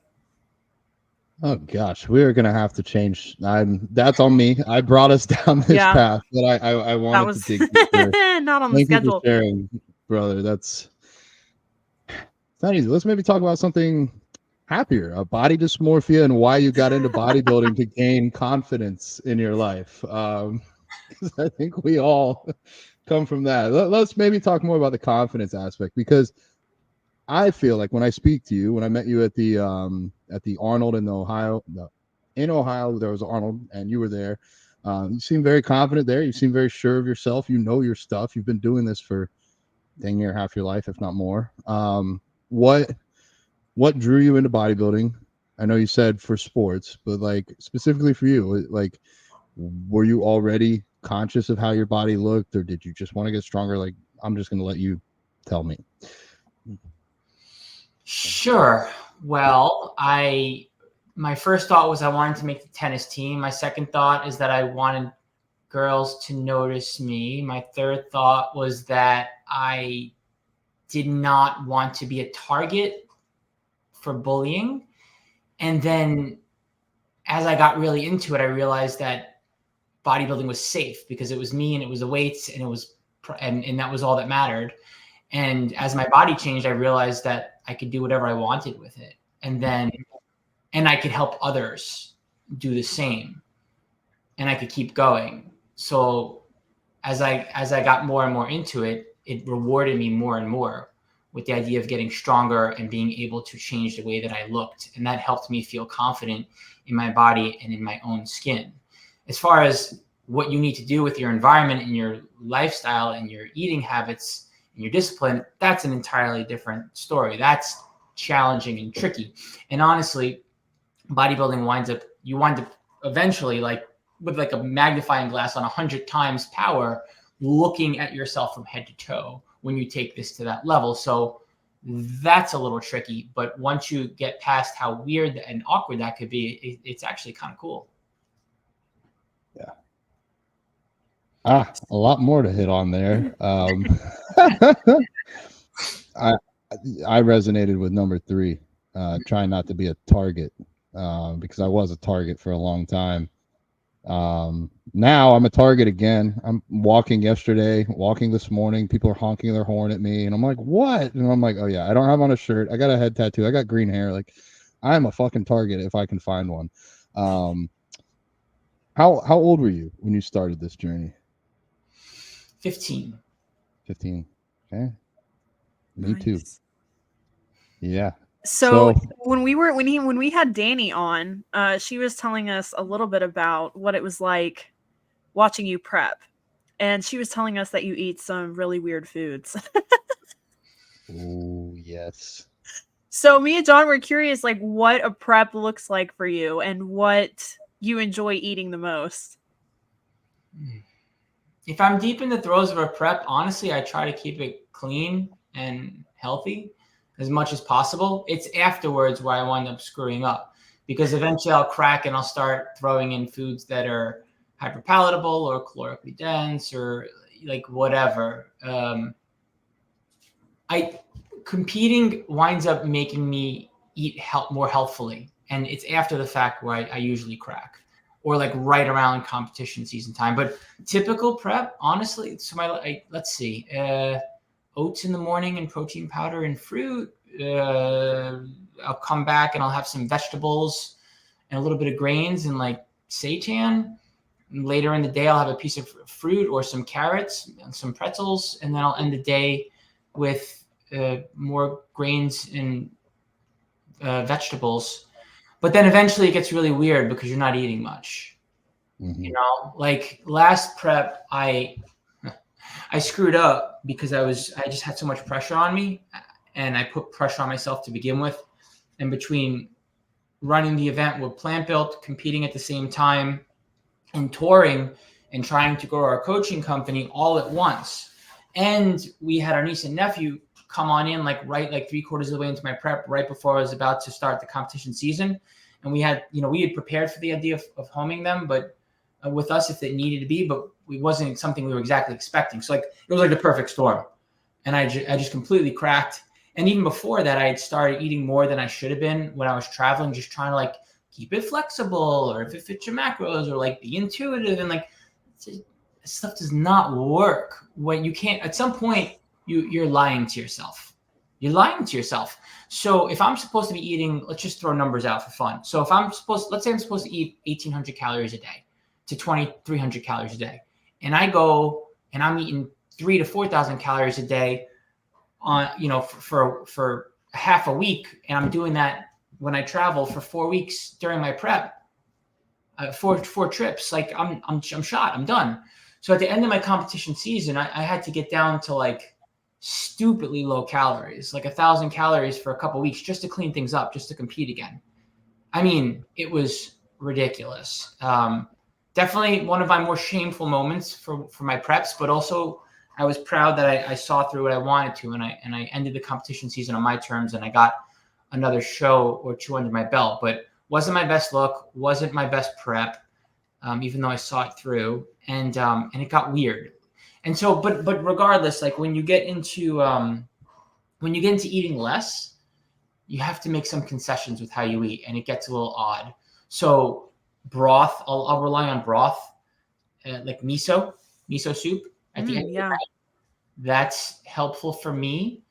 Speaker 2: Oh gosh, we are gonna have to change. That's on me. I brought us down this path, but I wanted to dig deeper.
Speaker 1: Not on the
Speaker 2: Thank
Speaker 1: schedule.
Speaker 2: you for sharing, brother. It's not easy. Let's maybe talk about something happier, body dysmorphia, and why you got into bodybuilding to gain confidence in your life. Because I think we all come from that. Let's maybe talk more about the confidence aspect, because I feel like when I speak to you, when I met you at the Arnold in Ohio, there was Arnold, and you were there. You seem very confident there. You seem very sure of yourself. You know your stuff. You've been doing this for dang near half your life, if not more. What drew you into bodybuilding? I know you said for sports, but like specifically for you, like were you already conscious of how your body looked, or did you just want to get stronger? Like, I'm just going to let you tell me.
Speaker 3: Sure. Well, my first thought was I wanted to make the tennis team. My second thought is that I wanted girls to notice me. My third thought was that I did not want to be a target for bullying. And then as I got really into it, I realized that bodybuilding was safe because it was me and it was the weights and it was and that was all that mattered. And as my body changed, I realized that I could do whatever I wanted with it. And I could help others do the same, and I could keep going. So as I got more and more into it, it rewarded me more and more with the idea of getting stronger and being able to change the way that I looked. And that helped me feel confident in my body and in my own skin. As far as what you need to do with your environment and your lifestyle and your eating habits and your discipline, that's an entirely different story. That's challenging and tricky. And honestly, bodybuilding you wind up eventually like with like a magnifying glass on 100 times power, looking at yourself from head to toe when you take this to that level. So that's a little tricky, but once you get past how weird and awkward that could be, it's actually kind of cool.
Speaker 2: Yeah. A lot more to hit on there. I resonated with number 3, trying not to be a target, because I was a target for a long time. Now I'm a target again. I'm walking this morning. People are honking their horn at me, and I'm like, what? And I'm like, oh yeah, I don't have on a shirt. I got a head tattoo. I got green hair. Like, I'm a fucking target if I can find one. How old were you when you started this journey?
Speaker 3: 15.
Speaker 2: 15. Okay. Me too.
Speaker 1: Nice.
Speaker 2: Yeah.
Speaker 1: So when we had Danny on, she was telling us a little bit about what it was like watching you prep. And she was telling us that you eat some really weird foods.
Speaker 2: Oh, yes.
Speaker 1: So me and John were curious, like, what a prep looks like for you and what you enjoy eating the most.
Speaker 3: If I'm deep in the throes of a prep, honestly, I try to keep it clean and healthy as much as possible. It's afterwards where I wind up screwing up, because eventually I'll crack and I'll start throwing in foods that are hyperpalatable or calorically dense or like whatever. Competing winds up making me eat more healthfully, and it's after the fact where I usually crack, or like right around competition season time. But typical prep, honestly, so let's see, oats in the morning and protein powder and fruit. I'll come back and I'll have some vegetables and a little bit of grains and like seitan. And later in the day, I'll have a piece of fruit or some carrots and some pretzels, and then I'll end the day with more grains and vegetables. But then eventually it gets really weird because you're not eating much.
Speaker 2: Mm-hmm.
Speaker 3: You know, like last prep, I screwed up because I just had so much pressure on me, and I put pressure on myself to begin with. And between running the event with Plant Built, competing at the same time, and touring and trying to grow our coaching company all at once. And we had our niece and nephew come on in like 3/4 of the way into my prep, right before I was about to start the competition season. And we had prepared for the idea of homing them, but with us if it needed to be, but it wasn't something we were exactly expecting. So like it was like the perfect storm. And I just completely cracked. And even before that, I had started eating more than I should have been when I was traveling, just trying to like keep it flexible, or if it fits your macros, or like be intuitive. And like stuff does not work when you can't. At some point, you're lying to yourself. You're lying to yourself. So if I'm supposed to be eating, let's just throw numbers out for fun. So if let's say I'm supposed to eat 1,800 calories a day to 2,300 calories a day, and I go and I'm eating 3,000 to 4,000 calories a day on, for half a week, and I'm doing that when I travel for 4 weeks during my prep, four trips, like I'm shot, I'm done. So at the end of my competition season, I had to get down to like stupidly low calories, like 1,000 calories for a couple weeks just to clean things up, just to compete again. I mean, it was ridiculous. Definitely one of my more shameful moments for my preps, but also I was proud that I saw through what I wanted to, and I ended the competition season on my terms, and I got another show or two under my belt. But wasn't my best look, wasn't my best prep, even though I saw it through, and it got weird. And so, but regardless, like when you get into eating less, you have to make some concessions with how you eat, and it gets a little odd. So broth, I'll rely on broth, like miso soup at the end of the night. That's helpful for me.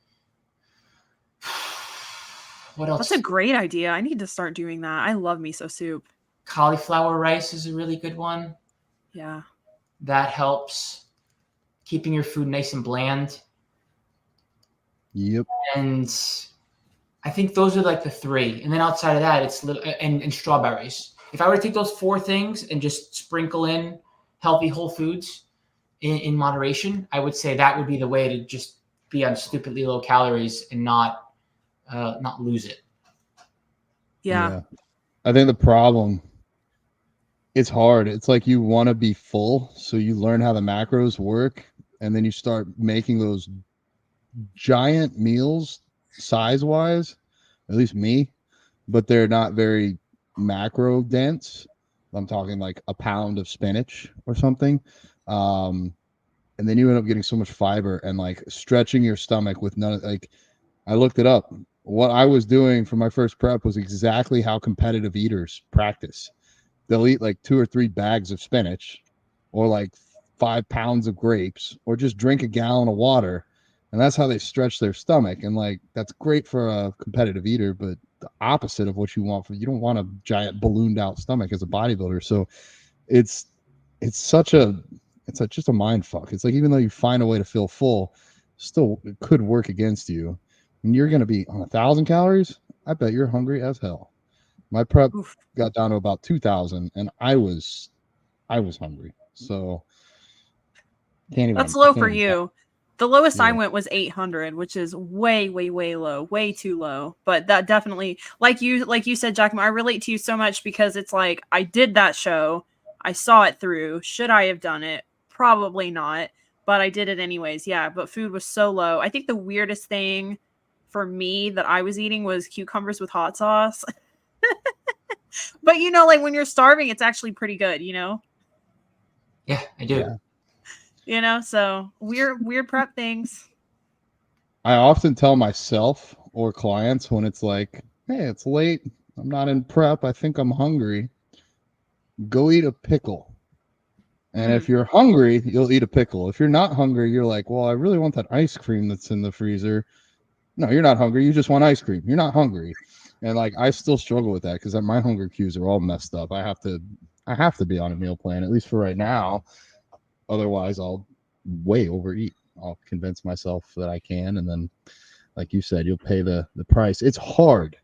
Speaker 3: What else?
Speaker 1: That's a great idea. I need to start doing that. I love miso soup.
Speaker 3: Cauliflower rice is a really good one.
Speaker 1: Yeah.
Speaker 3: That helps keeping your food nice and bland.
Speaker 2: Yep.
Speaker 3: And I think those are like the three. And then outside of that, it's and strawberries. If I were to take those four things and just sprinkle in healthy whole foods in moderation, I would say that would be the way to just be on stupidly low calories and not lose it.
Speaker 1: Yeah.
Speaker 2: I think the problem, it's hard. It's like you want to be full, so you learn how the macros work, and then you start making those giant meals size-wise, at least me, but they're not very macro dense. I'm talking like a pound of spinach or something. And then you end up getting so much fiber and like stretching your stomach with none of like I looked it up. What I was doing for my first prep was exactly how competitive eaters practice. They'll eat like 2 or 3 bags of spinach or like 5 pounds of grapes or just drink a gallon of water. And that's how they stretch their stomach. And like, that's great for a competitive eater, but the opposite of what you want you don't want a giant ballooned out stomach as a bodybuilder. So it's, it's such a, just a mind fuck. It's like, even though you find a way to feel full, still it could work against you. When you're going to be on 1,000 calories, I bet you're hungry as hell. My prep
Speaker 1: Oof.
Speaker 2: got down to about 2,000, and I was hungry. So
Speaker 1: That's
Speaker 2: I
Speaker 1: low
Speaker 2: can't
Speaker 1: for
Speaker 2: even.
Speaker 1: you. The lowest I
Speaker 2: Yeah,
Speaker 1: went was 800, which is way, way, way low, way too low. But that definitely, like you said, Giacomo, I relate to you so much because it's like I did that show, I saw it through. Should I have done it? Probably not, but I did it anyways. Yeah, but food was so low. I think the weirdest thing for me that I was eating was cucumbers with hot sauce. But like when you're starving, it's actually pretty good.
Speaker 3: Yeah, I do.
Speaker 2: yeah.
Speaker 1: So weird prep things.
Speaker 2: I often tell myself or clients when it's like, "Hey, it's late. I'm not in prep. I think I'm hungry. Go eat a pickle." And if
Speaker 1: Mm.
Speaker 2: you're hungry, you'll eat a pickle. If you're not hungry, you're like, "Well, I really want that ice cream that's in the freezer." No, you're not hungry. You just want ice cream. You're not hungry. And like, I still struggle with that because my hunger cues are all messed up. I have to be on a meal plan, at least for right now. Otherwise, I'll way overeat. I'll convince myself that I can, and then, like you said, you'll pay the price. It's hard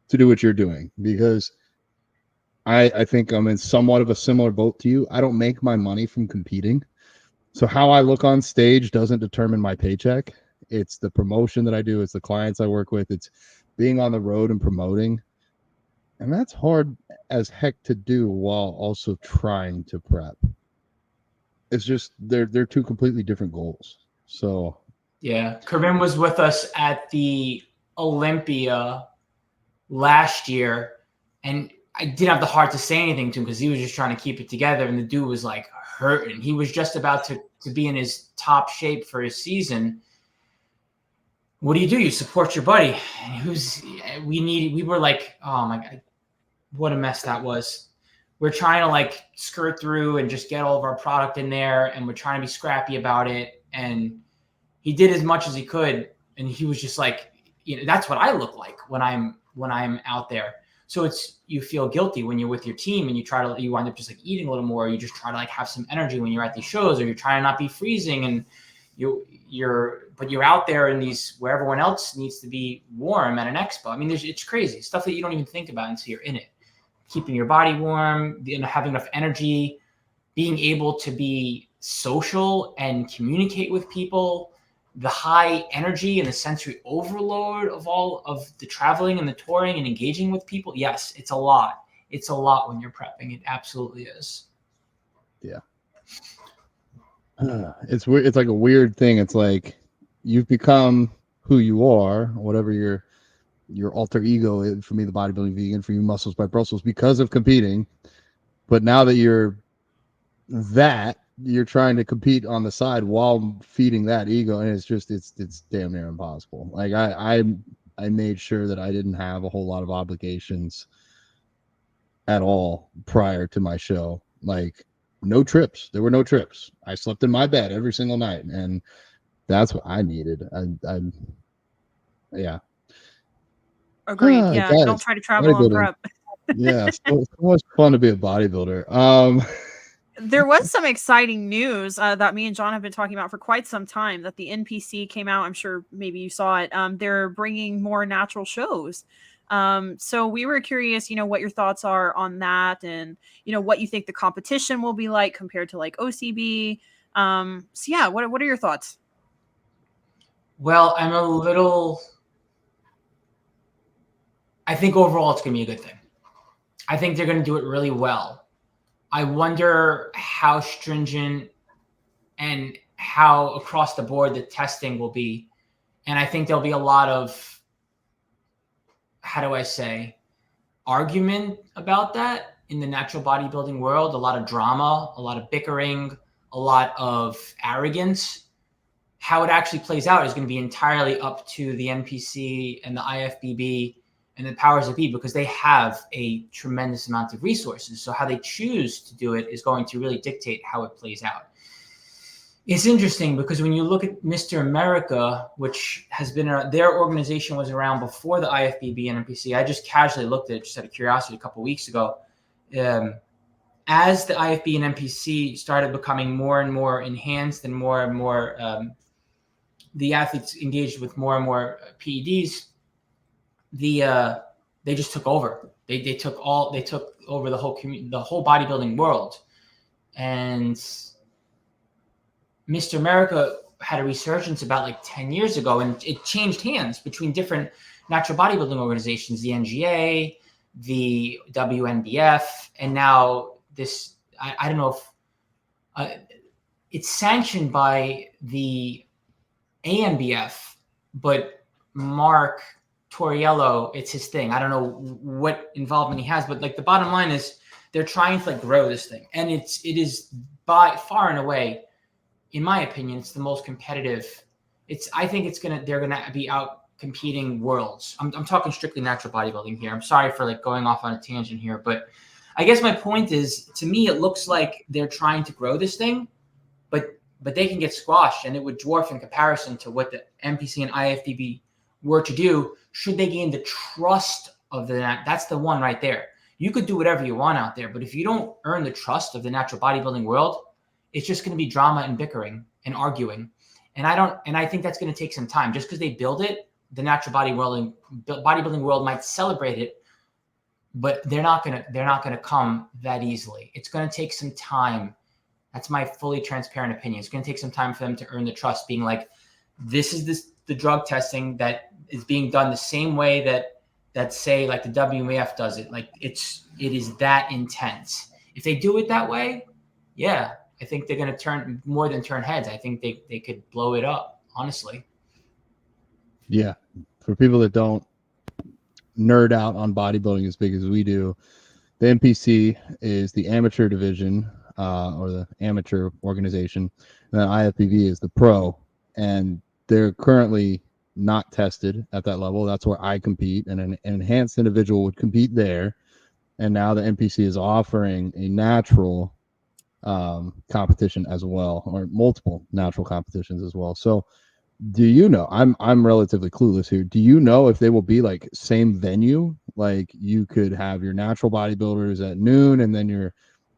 Speaker 2: to do what you're doing because I think I'm in somewhat of a similar boat to you. I don't make my money from competing. So how I look on stage doesn't determine my paycheck. It's the promotion that I do, it's the clients I work with, it's being on the road and promoting. And that's hard as heck to do while also trying to prep. It's just they're two completely different goals. So
Speaker 3: Yeah. Corinne was with us at the Olympia last year, and I didn't have the heart to say anything to him because he was just trying to keep it together, and the dude was like hurting. He was just about to be in his top shape for his season. What do? You support your buddy. And we were like, oh my God, what a mess that was. We're trying to like skirt through and just get all of our product in there, and we're trying to be scrappy about it. And he did as much as he could, and he was just like, that's what I look like when I'm out there. So you feel guilty when you're with your team and you wind up just like eating a little more. Or you just try to like have some energy when you're at these shows, or you're trying to not be freezing, and you're out there in these where everyone else needs to be warm at an expo. I mean, it's crazy stuff that you don't even think about until you're in it. Keeping your body warm, having enough energy, being able to be social and communicate with people, the high energy and the sensory overload of all of the traveling and the touring and engaging with people. Yes, it's a lot. It's a lot when you're prepping. It absolutely is.
Speaker 2: yeah. It's weird. It's like a weird thing. It's like you've become who you are, whatever your alter ego is. For me, the bodybuilding vegan, for you, Muscles by Brussels, because of competing. But now that you're trying to compete on the side while feeding that ego, and it's damn near impossible. Like I made sure that I didn't have a whole lot of obligations at all prior to my show. Like no trips. There were no trips. I slept in my bed every single night, and that's what I needed. Yeah.
Speaker 1: Agreed. Yeah, don't
Speaker 2: Guys,
Speaker 1: try to travel on
Speaker 2: bodybuilding.
Speaker 1: prep.
Speaker 2: Yeah, so much fun to be a bodybuilder.
Speaker 1: There was some exciting news that me and John have been talking about for quite some time that the NPC came out. I'm sure maybe you saw it. They're bringing more natural shows. So we were curious, what your thoughts are on that, and what you think the competition will be like compared to like OCB. So yeah, what are your thoughts?
Speaker 3: Well, I think overall it's going to be a good thing. I think they're going to do it really well. I wonder how stringent and how across the board the testing will be. And I think there'll be a lot of, how do I say, argument about that in the natural bodybuilding world, a lot of drama, a lot of bickering, a lot of arrogance. how it actually plays out is going to be entirely up to the NPC and the IFBB and the powers that be, because they have a tremendous amount of resources. So how they choose to do it is going to really dictate how it plays out. It's interesting because when you look at Mr. America, which has been their organization was around before the IFBB and NPC. I just casually looked at it just out of curiosity a couple of weeks ago. As the IFB and NPC started becoming more and more enhanced and more the athletes engaged with more and more PEDs, they just took over. They took over the whole bodybuilding world. And Mr. America had a resurgence about like 10 years ago, and it changed hands between different natural bodybuilding organizations, the NGA, the WNBF, and now this, I don't know if it's sanctioned by the ANBF, but Mark Torriello, it's his thing. I don't know what involvement he has, but like the bottom line is they're trying to like grow this thing. And it is by far and away, in my opinion, it's the most competitive. I think they're gonna be out competing worlds. I'm talking strictly natural bodybuilding here. I'm sorry for like going off on a tangent here, but I guess my point is, to me, it looks like they're trying to grow this thing, but they can get squashed, and it would dwarf in comparison to what the NPC and IFBB were to do should they gain the trust of that's the one right there. You could do whatever you want out there, but if you don't earn the trust of the natural bodybuilding world, it's just going to be drama and bickering and arguing. And I think that's going to take some time. Just because they build it, the natural bodybuilding world might celebrate it, but they're not going to come that easily. It's going to take some time. That's my fully transparent opinion. It's going to take some time for them to earn the trust, being like, this is the drug testing that is being done the same way that say like the WMAF does it. Like it is that intense. If they do it that way, yeah, I think they're going to turn heads. I think they could blow it up, honestly.
Speaker 2: Yeah. For people that don't nerd out on bodybuilding as big as we do, the NPC is the amateur division, or the amateur organization. And then IFBB is the pro, and they're currently not tested at that level. That's where I compete, and an enhanced individual would compete there. And now the NPC is offering a natural competition as well, or multiple natural competitions as well. So do you know, I'm relatively clueless here, do you know if they will be like same venue? Like you could have your natural bodybuilders at noon and then your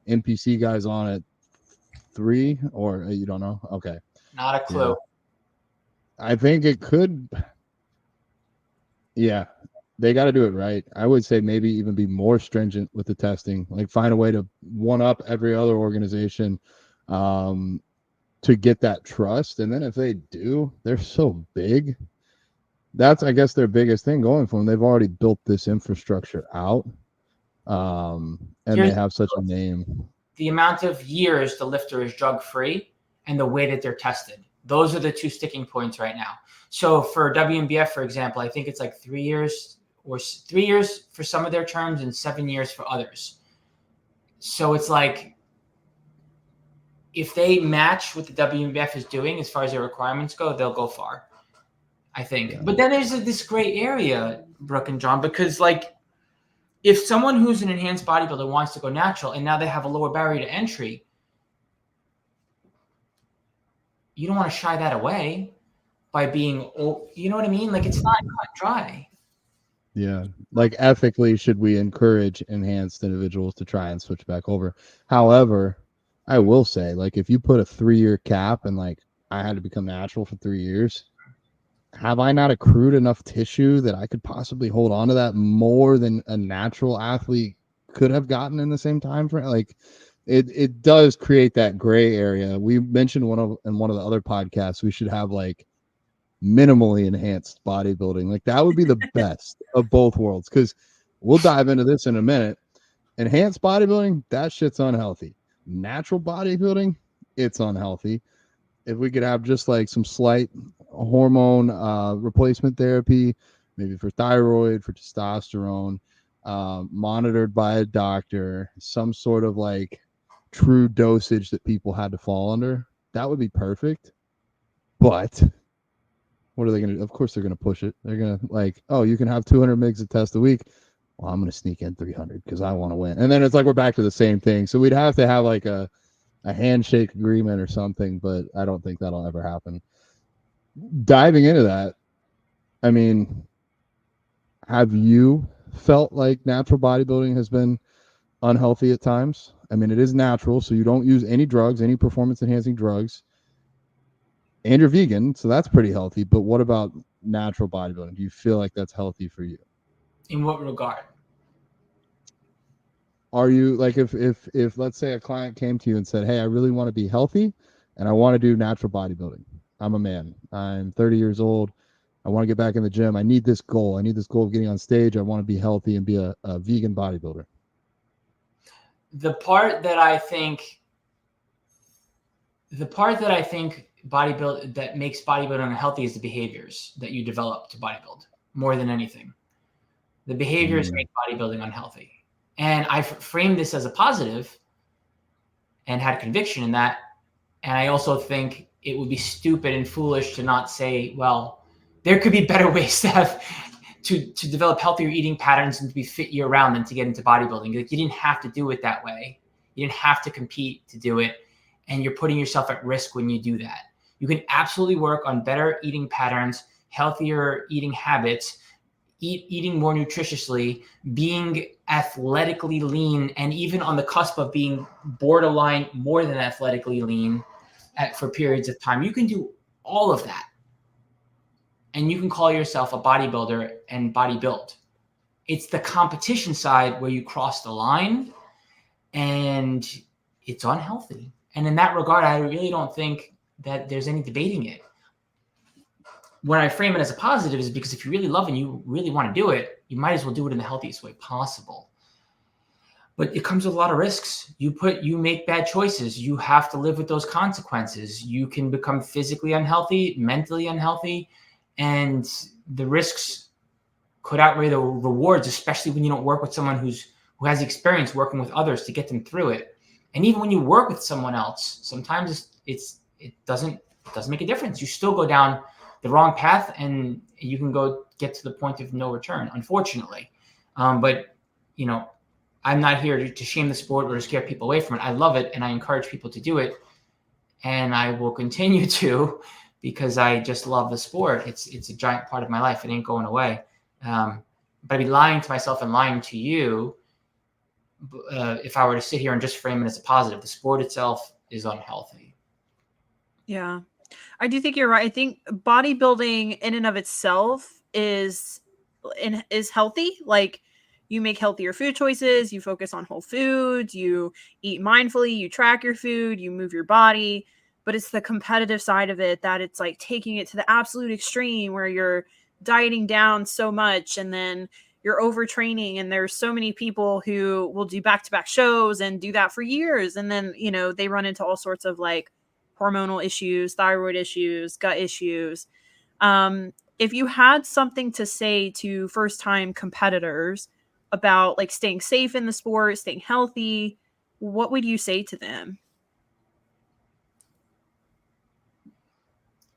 Speaker 2: NPC guys on at 3, or you don't know? Okay.
Speaker 3: Not a clue.
Speaker 2: Yeah. I think it could. Yeah, they got to do it right. I would say maybe even be more stringent with the testing, like find a way to one up every other organization to get that trust. And then if they do, they're so big. That's, I guess, their biggest thing going for them. They've already built this infrastructure out, and they have such a name.
Speaker 3: The amount of years the lifter is drug free and the way that they're tested. Those are the two sticking points right now. So for WNBF, for example, I think it's like 3 years for some of their terms and 7 years for others. So it's like, if they match what the WNBF is doing as far as their requirements go, they'll go far, I think. Yeah. But then there's this gray area, Brooke and John, because like if someone who's an enhanced bodybuilder wants to go natural and now they have a lower barrier to entry, you don't want to shy that away by being, you know what I mean? Like it's not cut dry.
Speaker 2: Yeah. Like ethically, should we encourage enhanced individuals to try and switch back over? However, I will say, like, if you put a 3-year cap and like I had to become natural for 3 years, have I not accrued enough tissue that I could possibly hold on to that more than a natural athlete could have gotten in the same time frame? Like, it does create that gray area. We mentioned in one of the other podcasts, we should have like minimally enhanced bodybuilding. Like that would be the best of both worlds, because we'll dive into this in a minute. Enhanced bodybuilding, that shit's unhealthy. Natural bodybuilding, it's unhealthy. If we could have just like some slight hormone replacement therapy, maybe for thyroid, for testosterone, monitored by a doctor, some sort of like true dosage that people had to fall under, that would be perfect. But what are they going to do? Of course, they're going to push it. They're going to like, oh, you can have 200 mgs of test a week. Well, I'm going to sneak in 300 because I want to win. And then it's like we're back to the same thing. So we'd have to have like a handshake agreement or something, but I don't think that'll ever happen. Diving into that, I mean, have you felt like natural bodybuilding has been unhealthy at times? I mean, it is natural, so you don't use any drugs, any performance enhancing drugs, and you're vegan, so that's pretty healthy. But what about natural bodybuilding? Do you feel like that's healthy for you?
Speaker 3: In what regard?
Speaker 2: Are you like if let's say a client came to you and said, "Hey, I really want to be healthy and I want to do natural bodybuilding. I'm a man. I'm 30 years old. I want to get back in the gym. I need this goal. I need this goal of getting on stage. I want to be healthy and be a vegan bodybuilder."
Speaker 3: The part that I think that makes bodybuilding unhealthy is the behaviors that you develop to bodybuild more than anything. The behaviors make bodybuilding unhealthy. And I framed this as a positive and had conviction in that. And I also think it would be stupid and foolish to not say, well, there could be better ways to have to develop healthier eating patterns and to be fit year round than to get into bodybuilding. Like, you didn't have to do it that way. You didn't have to compete to do it. And you're putting yourself at risk when you do that. You can absolutely work on better eating patterns, healthier eating habits, eating more nutritiously, being athletically lean, and even on the cusp of being borderline more than athletically lean for periods of time. You can do all of that. And you can call yourself a bodybuilder and bodybuild. It's the competition side where you cross the line and it's unhealthy. And in that regard, I really don't think that there's any debating it. When I frame it as a positive is because if you really love and you really want to do it, you might as well do it in the healthiest way possible. But it comes with a lot of risks. You make bad choices. You have to live with those consequences. You can become physically unhealthy, mentally unhealthy, and the risks could outweigh the rewards, especially when you don't work with someone who has experience working with others to get them through it. And even when you work with someone else, sometimes it doesn't make a difference. You still go down the wrong path, and you can get to the point of no return, unfortunately. But I'm not here to shame the sport or to scare people away from it. I love it, and I encourage people to do it, and I will continue to, because I just love the sport. It's a giant part of my life. It ain't going away. But I'd be lying to myself and lying to you if I were to sit here and just frame it as a positive. The sport itself is unhealthy.
Speaker 1: Yeah, I do think you're right. I think bodybuilding in and of itself is healthy. Like, you make healthier food choices, you focus on whole foods, you eat mindfully, you track your food, you move your body. But it's the competitive side of it that it's like taking it to the absolute extreme where you're dieting down so much and then you're overtraining. And there's so many people who will do back-to-back shows and do that for years. And then, they run into all sorts of like hormonal issues, thyroid issues, gut issues. If you had something to say to first-time competitors about like staying safe in the sport, staying healthy, what would you say to them?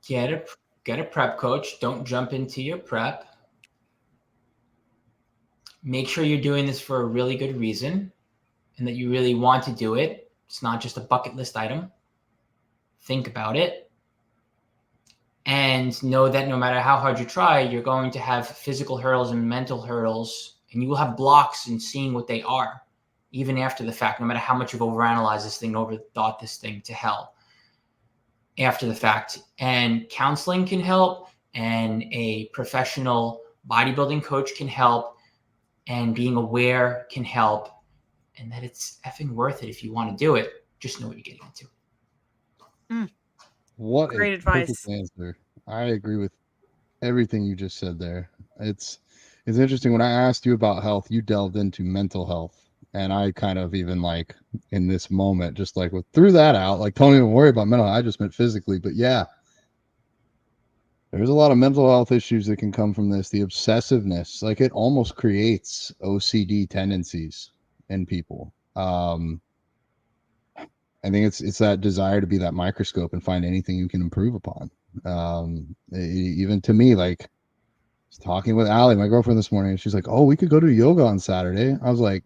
Speaker 3: Get a prep coach. Don't jump into your prep. Make sure you're doing this for a really good reason and that you really want to do it. It's not just a bucket list item. Think about it. And know that no matter how hard you try, you're going to have physical hurdles and mental hurdles, and you will have blocks in seeing what they are, even after the fact, no matter how much you've overanalyzed this thing, overthought this thing to hell after the fact. And counseling can help, and a professional bodybuilding coach can help, and being aware can help, and that it's effing worth it if you want to do it. Just know what you're getting into.
Speaker 2: What
Speaker 1: Great
Speaker 2: a
Speaker 1: advice.
Speaker 2: perfect answer. I agree with everything you just said there. It's interesting. When I asked you about health, you delved into mental health. And I kind of even like in this moment, just like threw that out. Like, don't even worry about mental health. I just meant physically. But yeah, there's a lot of mental health issues that can come from this. The obsessiveness, like it almost creates OCD tendencies in people. I think it's that desire to be that microscope and find anything you can improve upon. Even to me, like, I was talking with Allie, my girlfriend, this morning, and she's like, "Oh, we could go to yoga on Saturday." I was like,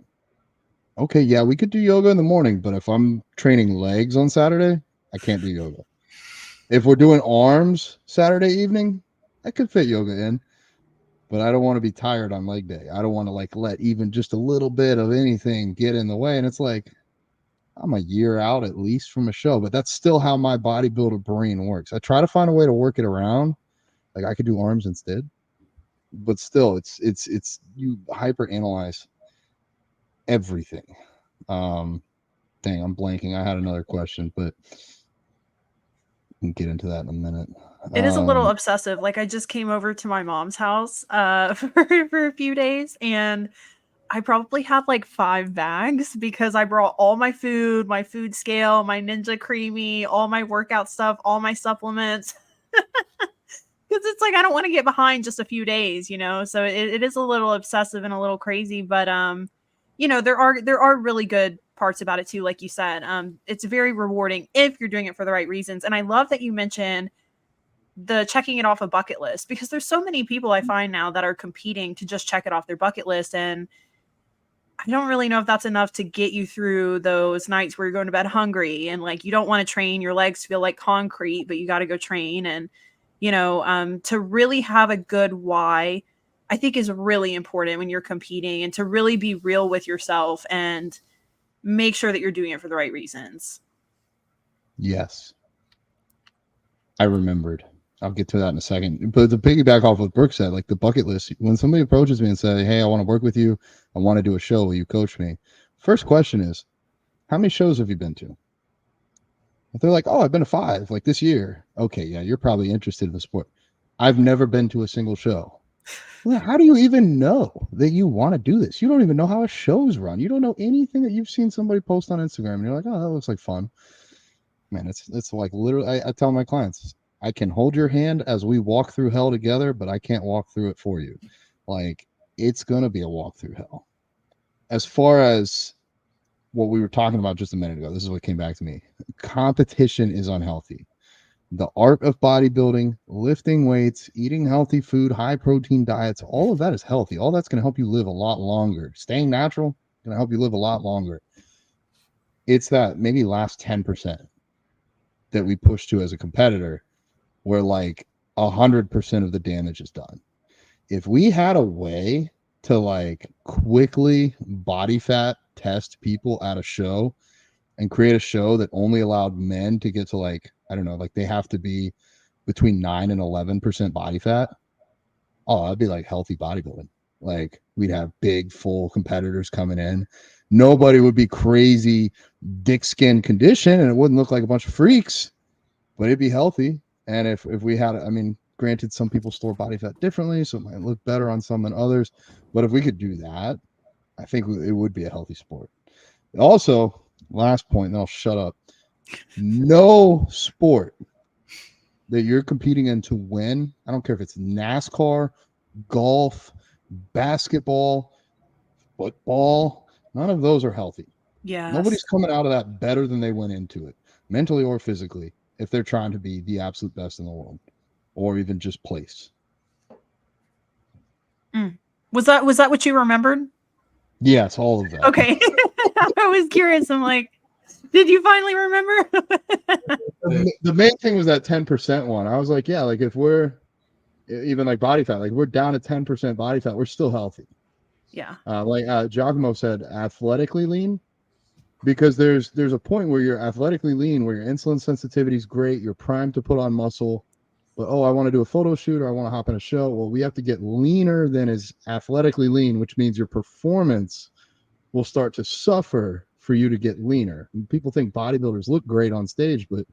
Speaker 2: "Okay, yeah, we could do yoga in the morning, but if I'm training legs on Saturday, I can't do yoga. If we're doing arms Saturday evening, I could fit yoga in, but I don't want to be tired on leg day. I don't want to like let even just a little bit of anything get in the way." And it's like, I'm a year out at least from a show, but that's still how my bodybuilder brain works. I try to find a way to work it around. Like I could do arms instead, but still, it's you hyper analyze everything. Um, Dang, I'm blanking. I had another question, but we can get into that in a minute.
Speaker 1: It is a little obsessive. Like I just came over to my mom's house for a few days, and I probably had like 5 bags because I brought all my food scale, my Ninja Creamy, all my workout stuff, all my supplements. Because it's like I don't want to get behind just a few days, you know. So it is a little obsessive and a little crazy, but you know, there are really good parts about it too, like you said. It's very rewarding if you're doing it for the right reasons. And I love that you mentioned the checking it off a bucket list because there's so many people I find now that are competing to just check it off their bucket list, and I don't really know if that's enough to get you through those nights where you're going to bed hungry and like you don't want to train, your legs feel like concrete, but you got to go train. And, you know, to really have a good why, I think is really important when you're competing, and to really be real with yourself and make sure that you're doing it for the right reasons.
Speaker 2: Yes, I remembered. I'll get to that in a second. But to piggyback off what Brooke said, like the bucket list, when somebody approaches me and say, "Hey, I want to work with you. I want to do a show. Will you coach me?" First question is, how many shows have you been to? If they're like, "Oh, I've been to 5, like this year." Okay, yeah, you're probably interested in the sport. I've never been to a single show. Well, how do you even know that you want to do this? You don't even know how a show's run. You don't know anything that you've seen somebody post on Instagram, and you're like, "Oh, that looks like fun." Man, it's like literally. I tell my clients, I can hold your hand as we walk through hell together, but I can't walk through it for you. Like it's gonna be a walk through hell. As far as what we were talking about just a minute ago, this is what came back to me. Competition is unhealthy. The art of bodybuilding, lifting weights, eating healthy food, high protein diets, all of that is healthy. All that's going to help you live a lot longer. Staying natural going to help you live a lot longer. It's that maybe last 10% that we push to as a competitor where like 100% of the damage is done. If we had a way to like quickly body fat test people at a show and create a show that only allowed men to get to like, I don't know, like they have to be between 9 and 11% body fat. Oh, that'd be like healthy bodybuilding. Like we'd have big, full competitors coming in. Nobody would be crazy dick skin condition, and it wouldn't look like a bunch of freaks, but it'd be healthy. And if we had, I mean, granted, some people store body fat differently, so it might look better on some than others. But if we could do that, I think it would be a healthy sport. Also, last point, and then I'll shut up. No sport that you're competing in to win, I don't care if it's NASCAR, golf, basketball, football, none of those are healthy. Nobody's
Speaker 1: Yes.
Speaker 2: coming out of that better than they went into it, mentally or physically, if they're trying to be the absolute best in the world or even just place.
Speaker 1: Mm. Was that what you remembered?
Speaker 2: Yes, all of that.
Speaker 1: Okay. I was curious. I'm like, did you finally remember?
Speaker 2: The main thing was that 10% one. I was like, yeah, like if we're even like body fat, like we're down to 10% body fat, we're still healthy.
Speaker 1: Yeah.
Speaker 2: Like Giacomo said, athletically lean, because there's a point where you're athletically lean, where your insulin sensitivity is great, you're primed to put on muscle, but oh, I want to do a photo shoot or I want to hop in a show. Well, we have to get leaner than is athletically lean, which means your performance will start to suffer for you to get leaner. And people think bodybuilders look great on stage, but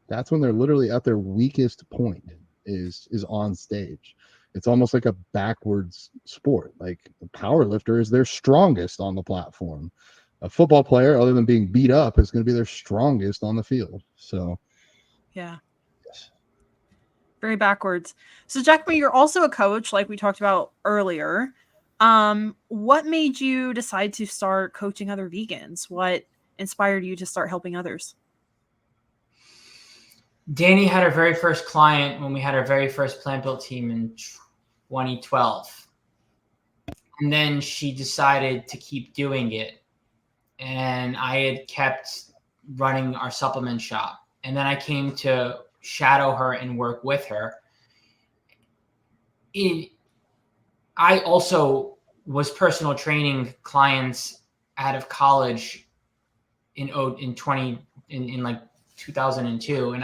Speaker 2: that's when they're literally at their weakest point is on stage. It's almost like a backwards sport. Like a power lifter is their strongest on the platform. A football player, other than being beat up, is going to be their strongest on the field. So
Speaker 1: Yeah. Very backwards. So, Giacomo, you're also a coach, like we talked about earlier. What made you decide to start coaching other vegans? What inspired you to start helping others?
Speaker 3: Danny had her very first client when we had our very first plant built team in 2012. And then she decided to keep doing it. And I had kept running our supplement shop. And then I came to shadow her and work with her. I also was personal training clients out of college in like 2002, and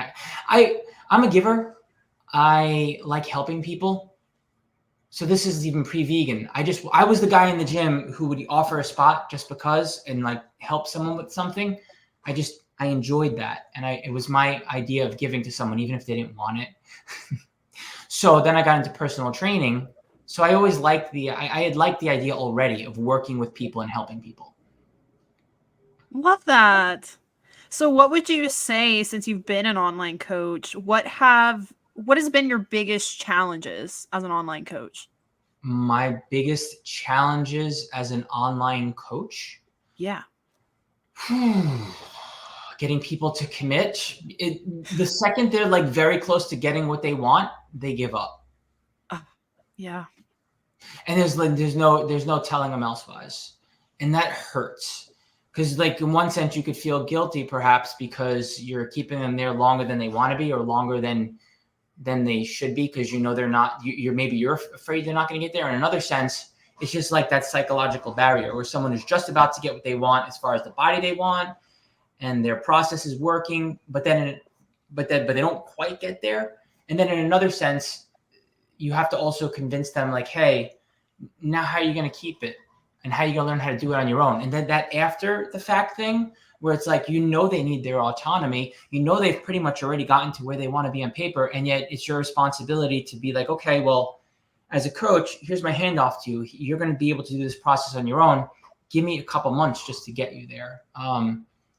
Speaker 3: I'm a giver. I like helping people. So this is even pre-vegan. I was the guy in the gym who would offer a spot just because and like help someone with something. I enjoyed that, and it was my idea of giving to someone even if they didn't want it. So then I got into personal training. So I always liked I had liked the idea already of working with people and helping people.
Speaker 1: Love that. So what would you say, since you've been an online coach, what has been your biggest challenges as an online coach?
Speaker 3: My biggest challenges as an online coach?
Speaker 1: Yeah.
Speaker 3: Getting people to commit. The second they're like very close to getting what they want, they give up.
Speaker 1: Yeah.
Speaker 3: And there's no telling them elsewise. And that hurts. Because like in one sense you could feel guilty perhaps because you're keeping them there longer than they want to be or longer than they should be because they're not you're afraid they're not going to get there. In another sense, it's just like that psychological barrier where someone is just about to get what they want as far as the body they want and their process is working, but they don't quite get there. And then in another sense, you have to also convince them like, hey, now how are you going to keep it? And how are you going to learn how to do it on your own? And then that after the fact thing where it's like, they need their autonomy. They've pretty much already gotten to where they want to be on paper. And yet it's your responsibility to be like, okay, well, as a coach, here's my handoff to you. You're going to be able to do this process on your own. Give me a couple months just to get you there.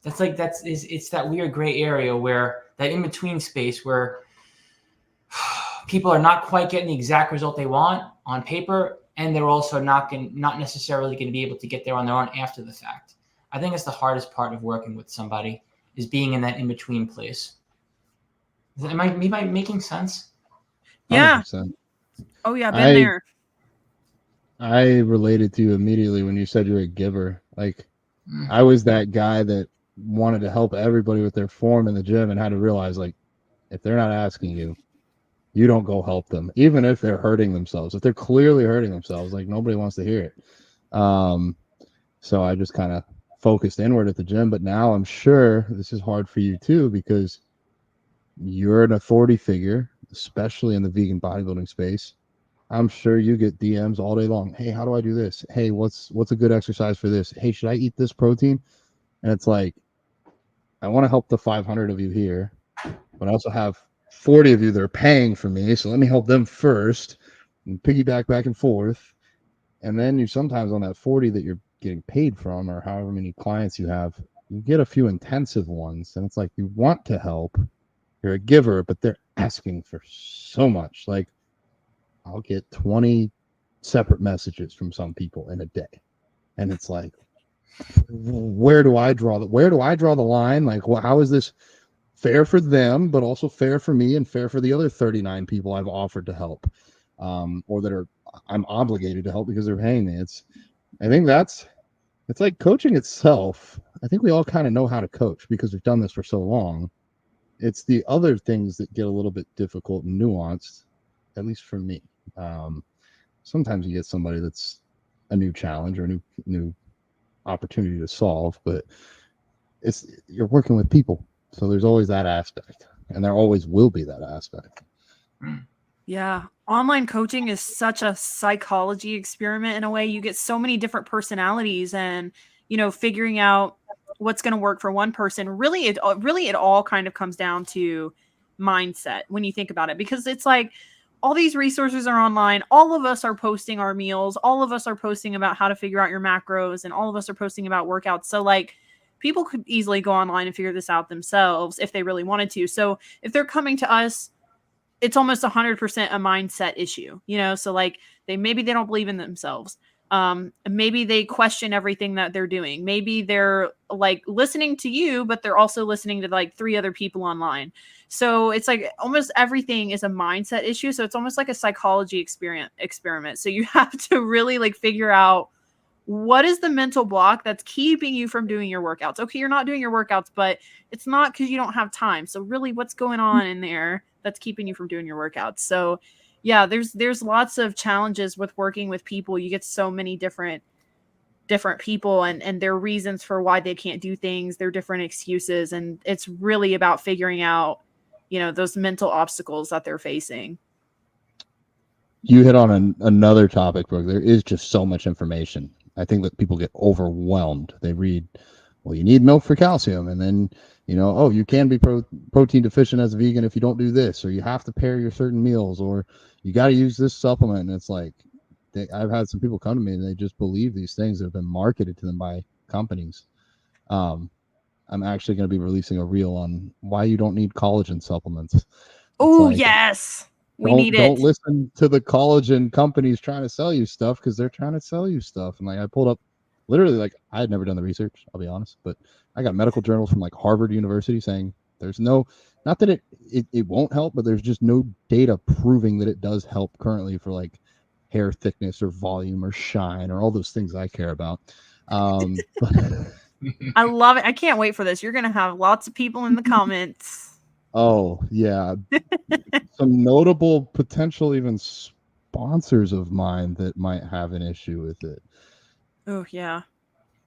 Speaker 3: It's that weird gray area where that in-between space where people are not quite getting the exact result they want on paper, and they're also not necessarily going to be able to get there on their own after the fact. I think it's the hardest part of working with somebody is being in that in-between place. Am I making sense?
Speaker 1: Yeah.
Speaker 2: 100%.
Speaker 1: Oh yeah, been there.
Speaker 2: I related to you immediately when you said you're a giver. Like I was that guy that wanted to help everybody with their form in the gym and had to realize like if they're not asking you, you don't go help them, even if they're hurting themselves. If they're clearly hurting themselves, like nobody wants to hear it. So I just kind of focused inward at the gym. But now I'm sure this is hard for you too because you're an authority figure, especially in the vegan bodybuilding space. I'm sure you get DMs all day long. Hey, how do I do this? Hey, what's a good exercise for this? Hey, should I eat this protein? And it's like, I want to help the 500 of you here, but I also have 40 of you that are paying for me. So let me help them first and piggyback back and forth. And then you sometimes on that 40 that you're getting paid from or however many clients you have, you get a few intensive ones. And it's like you want to help. You're a giver, but they're asking for so much. Like I'll get 20 separate messages from some people in a day. And it's like, where do I draw the line? Like, how is this fair for them, but also fair for me and fair for the other 39 people I've offered to help, or that I'm obligated to help because they're paying me. I think it's like coaching itself. I think we all kind of know how to coach because we've done this for so long. It's the other things that get a little bit difficult and nuanced, at least for me. Sometimes you get somebody that's a new challenge or a new opportunity to solve, but you're working with people. So there's always that aspect, and there always will be that aspect.
Speaker 1: Yeah. Online coaching is such a psychology experiment in a way. You get so many different personalities and, figuring out what's going to work for one person. Really, it all kind of comes down to mindset when you think about it, because it's like all these resources are online. All of us are posting our meals. All of us are posting about how to figure out your macros, and all of us are posting about workouts. So like people could easily go online and figure this out themselves if they really wanted to. So if they're coming to us, it's almost 100% a mindset issue, so like they don't believe in themselves. Maybe they question everything that they're doing. Maybe they're like listening to you, but they're also listening to like 3 other people online. So it's like almost everything is a mindset issue. So it's almost like a psychology experiment. So you have to really like figure out what is the mental block that's keeping you from doing your workouts. Okay, you're not doing your workouts, but it's not because you don't have time. So really, what's going on in there that's keeping you from doing your workouts? So yeah, there's lots of challenges with working with people. You get so many different people and their reasons for why they can't do things, their different excuses, and it's really about figuring out, those mental obstacles that they're facing.
Speaker 2: You hit on another topic, Brooke. There is just so much information. I think that people get overwhelmed. They read, well, you need milk for calcium, and then oh, you can be protein deficient as a vegan if you don't do this, or you have to pair your certain meals, or you got to use this supplement. And it's like, I've had some people come to me and they just believe these things that have been marketed to them by companies. I'm actually going to be releasing a reel on why you don't need collagen supplements.
Speaker 1: Oh,
Speaker 2: like,
Speaker 1: yes. Don't
Speaker 2: listen to the collagen companies trying to sell you stuff, because they're trying to sell you stuff. And like, I pulled up literally, like, I had never done the research, I'll be honest, but I got medical journals from like Harvard University saying there's not that it won't help, but there's just no data proving that it does help currently for like hair thickness or volume or shine or all those things I care about.
Speaker 1: I love it. I can't wait for this. You're going to have lots of people in the comments.
Speaker 2: Oh, yeah. Some notable potential even sponsors of mine that might have an issue with it.
Speaker 1: Oh, yeah.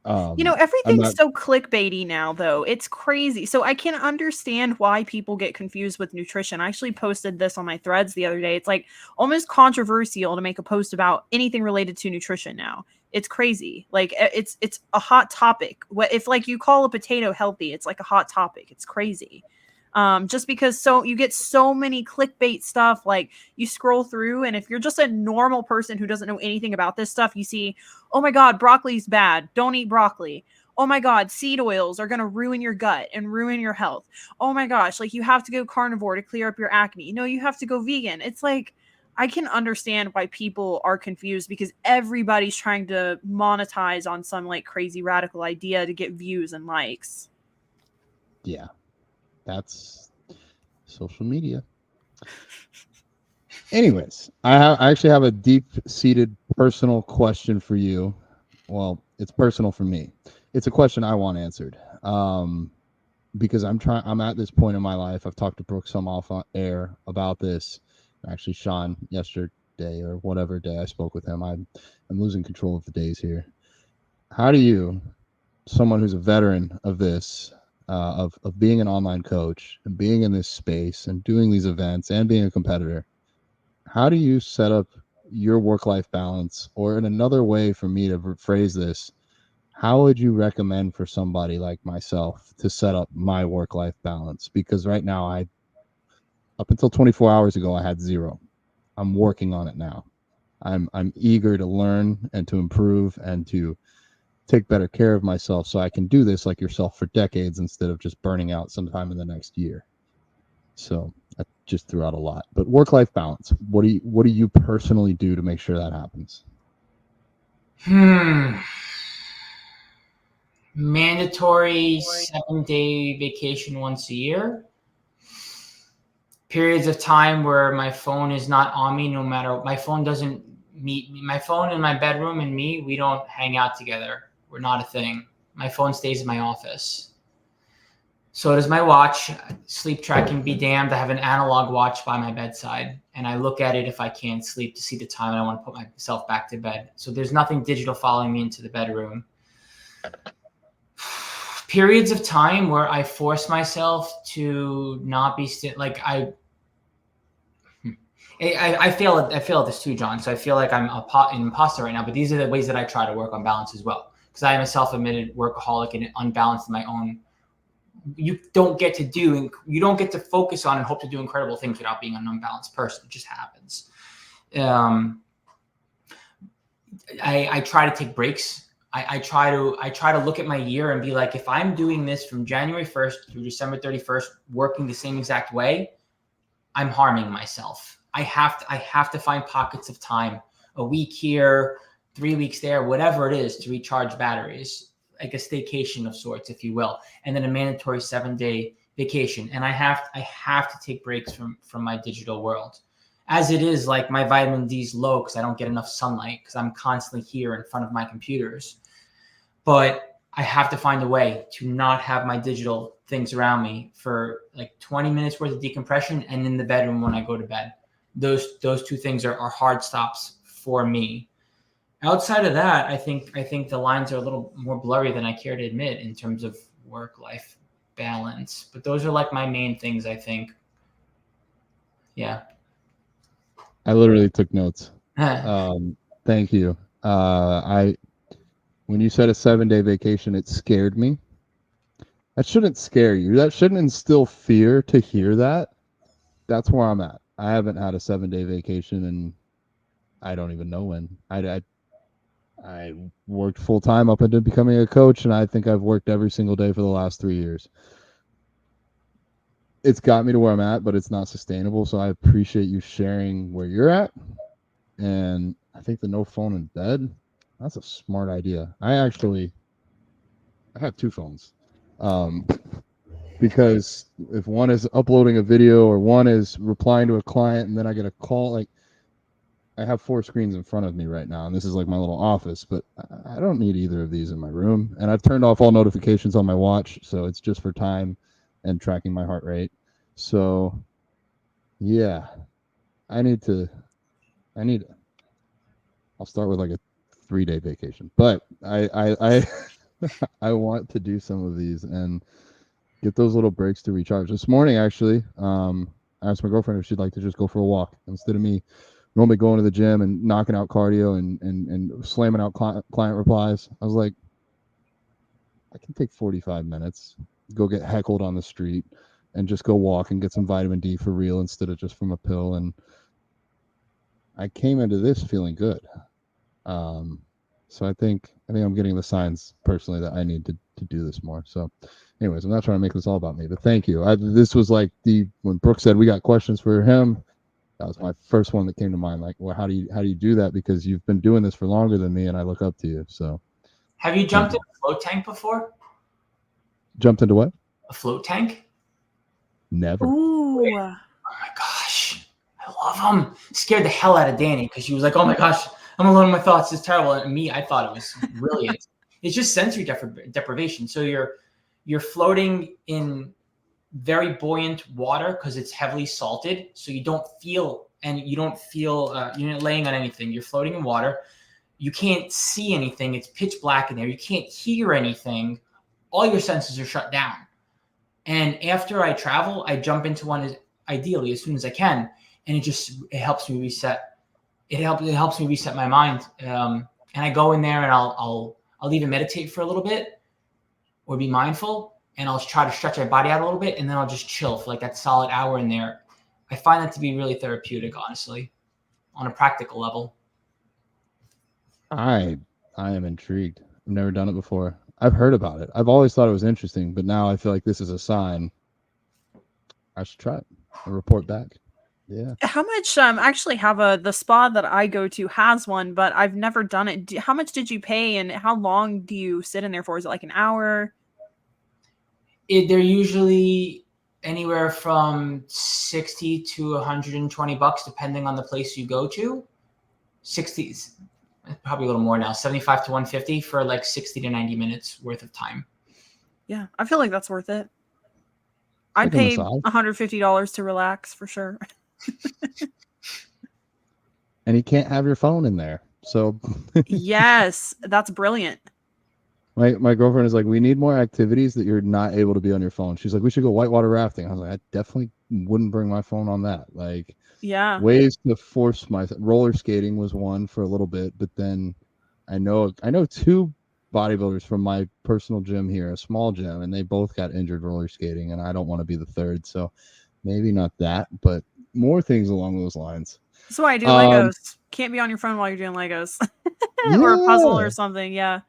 Speaker 1: Everything's so clickbaity now, though. It's crazy. So I can understand why people get confused with nutrition. I actually posted this on my threads the other day. It's like almost controversial to make a post about anything related to nutrition now. It's crazy. Like it's a hot topic. What if like you call a potato healthy? It's like a hot topic. It's crazy. Just because you get so many clickbait stuff, like you scroll through, and if you're just a normal person who doesn't know anything about this stuff, you see, oh my God, broccoli's bad. Don't eat broccoli. Oh my God, seed oils are going to ruin your gut and ruin your health. Oh my gosh, like you have to go carnivore to clear up your acne. No, you have to go vegan. It's like, I can understand why people are confused because everybody's trying to monetize on some like crazy radical idea to get views and likes.
Speaker 2: Yeah. That's social media. Anyways, I actually have a deep-seated personal question for you. Well, it's personal for me. It's a question I want answered. Because I'm at this point in my life. I've talked to Brooke some off on air about this. Actually, Sean yesterday or whatever day I spoke with him. I'm losing control of the days here. How do you, someone who's a veteran of this, of being an online coach and being in this space and doing these events and being a competitor, how do you set up your work-life balance? Or in another way for me to phrase this, how would you recommend for somebody like myself to set up my work-life balance? Because right now, up until 24 hours ago, I had 0. I'm working on it now. I'm eager to learn and to improve and to take better care of myself so I can do this like yourself for decades instead of just burning out sometime in the next year. So I just threw out a lot. But work-life balance, what do you personally do to make sure that happens?
Speaker 3: Mandatory 7-day vacation once a year. Periods of time where my phone is not on me, no matter, my phone doesn't meet me. My phone in my bedroom and me, we don't hang out together. We're not a thing. My phone stays in my office. So does my watch. Sleep tracking be damned. I have an analog watch by my bedside, and I look at it if I can't sleep to see the time and I want to put myself back to bed. So there's nothing digital following me into the bedroom. Periods of time where I force myself to not be like I fail at this too, John. So I feel like I'm an imposter right now. But these are the ways that I try to work on balance as well, because I am a self-admitted workaholic and unbalanced in my own. You don't get to focus on and hope to do incredible things without being an unbalanced person. It just happens. I try to take breaks. I try to look at my year and be like, if I'm doing this from January 1st through December 31st, working the same exact way, I'm harming myself. I have to find pockets of time, a week here, 3 weeks there, whatever it is, to recharge batteries, like a staycation of sorts, if you will, and then a mandatory 7-day vacation. And I have to take breaks from my digital world. As it is, like my vitamin D is low because I don't get enough sunlight because I'm constantly here in front of my computers. But I have to find a way to not have my digital things around me for like 20 minutes worth of decompression, and in the bedroom when I go to bed. Those two things are hard stops for me. Outside of that, I think the lines are a little more blurry than I care to admit in terms of work-life balance. But those are like my main things, I think. Yeah.
Speaker 2: I literally took notes. Thank you. When you said a 7-day vacation, it scared me. That shouldn't scare you. That shouldn't instill fear to hear that. That's where I'm at. I haven't had a 7-day vacation, and I don't even know when. I worked full time up into becoming a coach, and I think I've worked every single day for the last 3 years. It's got me to where I'm at, but it's not sustainable. So I appreciate you sharing where you're at. And I think the no phone in bed, that's a smart idea. I have 2 phones. Because if one is uploading a video or one is replying to a client and then I get a call, like I have 4 screens in front of me right now, and this is like my little office, but I don't need either of these in my room. And I've turned off all notifications on my watch, so it's just for time and tracking my heart rate. So yeah, I'll start with like a 3-day vacation, but I I want to do some of these and get those little breaks to recharge. This morning, actually, I asked my girlfriend if she'd like to just go for a walk instead of me normally going to the gym and knocking out cardio and slamming out client replies. I was like, I can take 45 minutes, go get heckled on the street, and just go walk and get some vitamin D for real instead of just from a pill. And I came into this feeling good. So I think I'm getting the signs personally that I need to do this more. So anyways, I'm not trying to make this all about me, but thank you. This was like when Brooke said we got questions for him, that was my first one that came to mind. Like, well, how do you do that? Because you've been doing this for longer than me and I look up to you. So
Speaker 3: have you jumped in a float tank before?
Speaker 2: Jumped into what?
Speaker 3: A float tank?
Speaker 2: Never.
Speaker 1: Ooh.
Speaker 3: Oh my gosh. I love them. Scared the hell out of Danny because she was like, oh my gosh, I'm alone in my thoughts. It's terrible. And me, I thought it was brilliant. It's just sensory deprivation. So you're floating in very buoyant water because it's heavily salted. So you don't feel you're not laying on anything. You're floating in water. You can't see anything. It's pitch black in there. You can't hear anything. All your senses are shut down. And after I travel, I jump into one ideally as soon as I can. And it helps me reset. It helps me reset my mind. And I go in there and I'll even meditate for a little bit or be mindful, and I'll try to stretch my body out a little bit, and then I'll just chill for like that solid hour in there. I find that to be really therapeutic, honestly, on a practical level.
Speaker 2: I am intrigued. I've never done it before. I've heard about it. I've always thought it was interesting, but now I feel like this is a sign. I should try it and report back. Yeah.
Speaker 1: How much? I actually have the spa that I go to has one, but I've never done it. How much did you pay, and how long do you sit in there for? Is it like an hour?
Speaker 3: They're usually anywhere from $60 to $120, depending on the place you go to. 60, probably a little more now. 75 to 150 for like 60 to 90 minutes worth of time.
Speaker 1: Yeah, I feel like that's worth it. I'd pay $150 to relax for sure.
Speaker 2: And you can't have your phone in there. So
Speaker 1: yes, that's brilliant.
Speaker 2: My girlfriend is like, we need more activities that you're not able to be on your phone. She's like, we should go whitewater rafting. I was like, I definitely wouldn't bring my phone on that. Like,
Speaker 1: yeah,
Speaker 2: ways to force roller skating was one for a little bit, but then I know 2 bodybuilders from my personal gym here, a small gym, and they both got injured roller skating, and I don't want to be the third. So maybe not that, but more things along those lines.
Speaker 1: that's why I do Legos. Can't be on your phone while you're doing Legos or a puzzle or something. Yeah.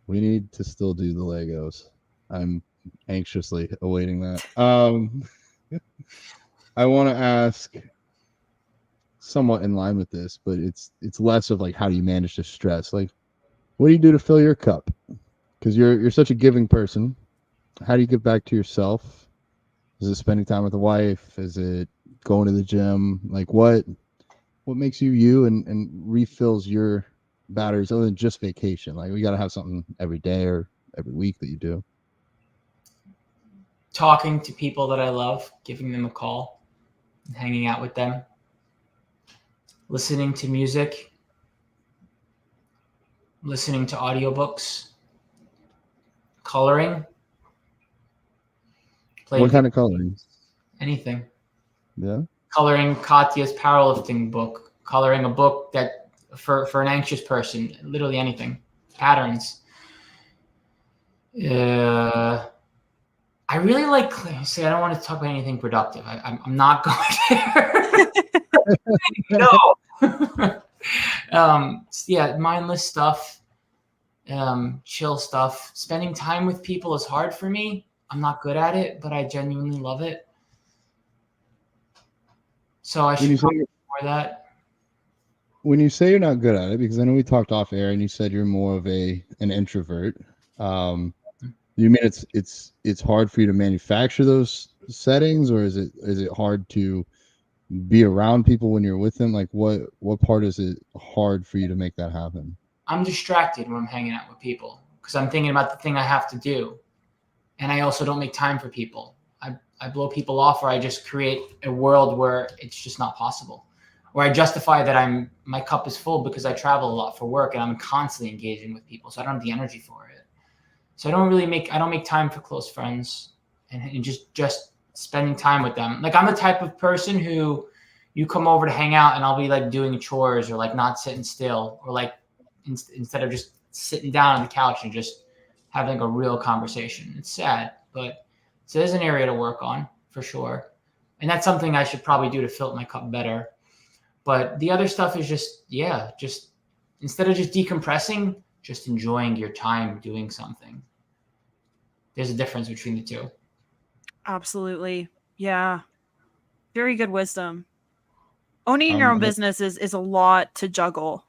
Speaker 2: We need to still do the Legos. I'm anxiously awaiting that. I want to ask, somewhat in line with this, but it's less of like how do you manage the stress? Like, what do you do to fill your cup? Because you're such a giving person. How do you give back to yourself? Is it spending time with the wife? Is it going to the gym? Like what makes you you and refills your batteries other than just vacation? Like we got to have something every day or every week that you do.
Speaker 3: Talking to people that I love, giving them a call, hanging out with them, listening to music, listening to audiobooks, coloring, playing
Speaker 2: What kind of coloring?
Speaker 3: anything.
Speaker 2: Yeah.
Speaker 3: Coloring Katya's powerlifting book, coloring a book that for an anxious person, literally anything. Patterns. I really like. See, I don't want to talk about anything productive. I'm not going there. No. Yeah, mindless stuff, chill stuff. Spending time with people is hard for me. I'm not good at it, but I genuinely love it. So I should probably do more of that.
Speaker 2: When you say you're not good at it, because I know we talked off air and you said you're more of an introvert. You mean it's hard for you to manufacture those settings, or is it hard to be around people when you're with them? Like what part is it hard for you to make that happen?
Speaker 3: I'm distracted when I'm hanging out with people because I'm thinking about the thing I have to do. And I also don't make time for people. I blow people off, or I just create a world where it's just not possible. Where I justify that my cup is full because I travel a lot for work and I'm constantly engaging with people. So I don't have the energy for it. So I don't make time for close friends and just spending time with them. Like I'm the type of person who you come over to hang out and I'll be like doing chores or like not sitting still, or like instead of just sitting down on the couch and just having a real conversation. It's sad, but so there's an area to work on for sure. And that's something I should probably do to fill my cup better. But the other stuff is just instead of just decompressing, just enjoying your time doing something. There's a difference between the two.
Speaker 1: Absolutely. Yeah. Very good wisdom. Owning your own business is a lot to juggle.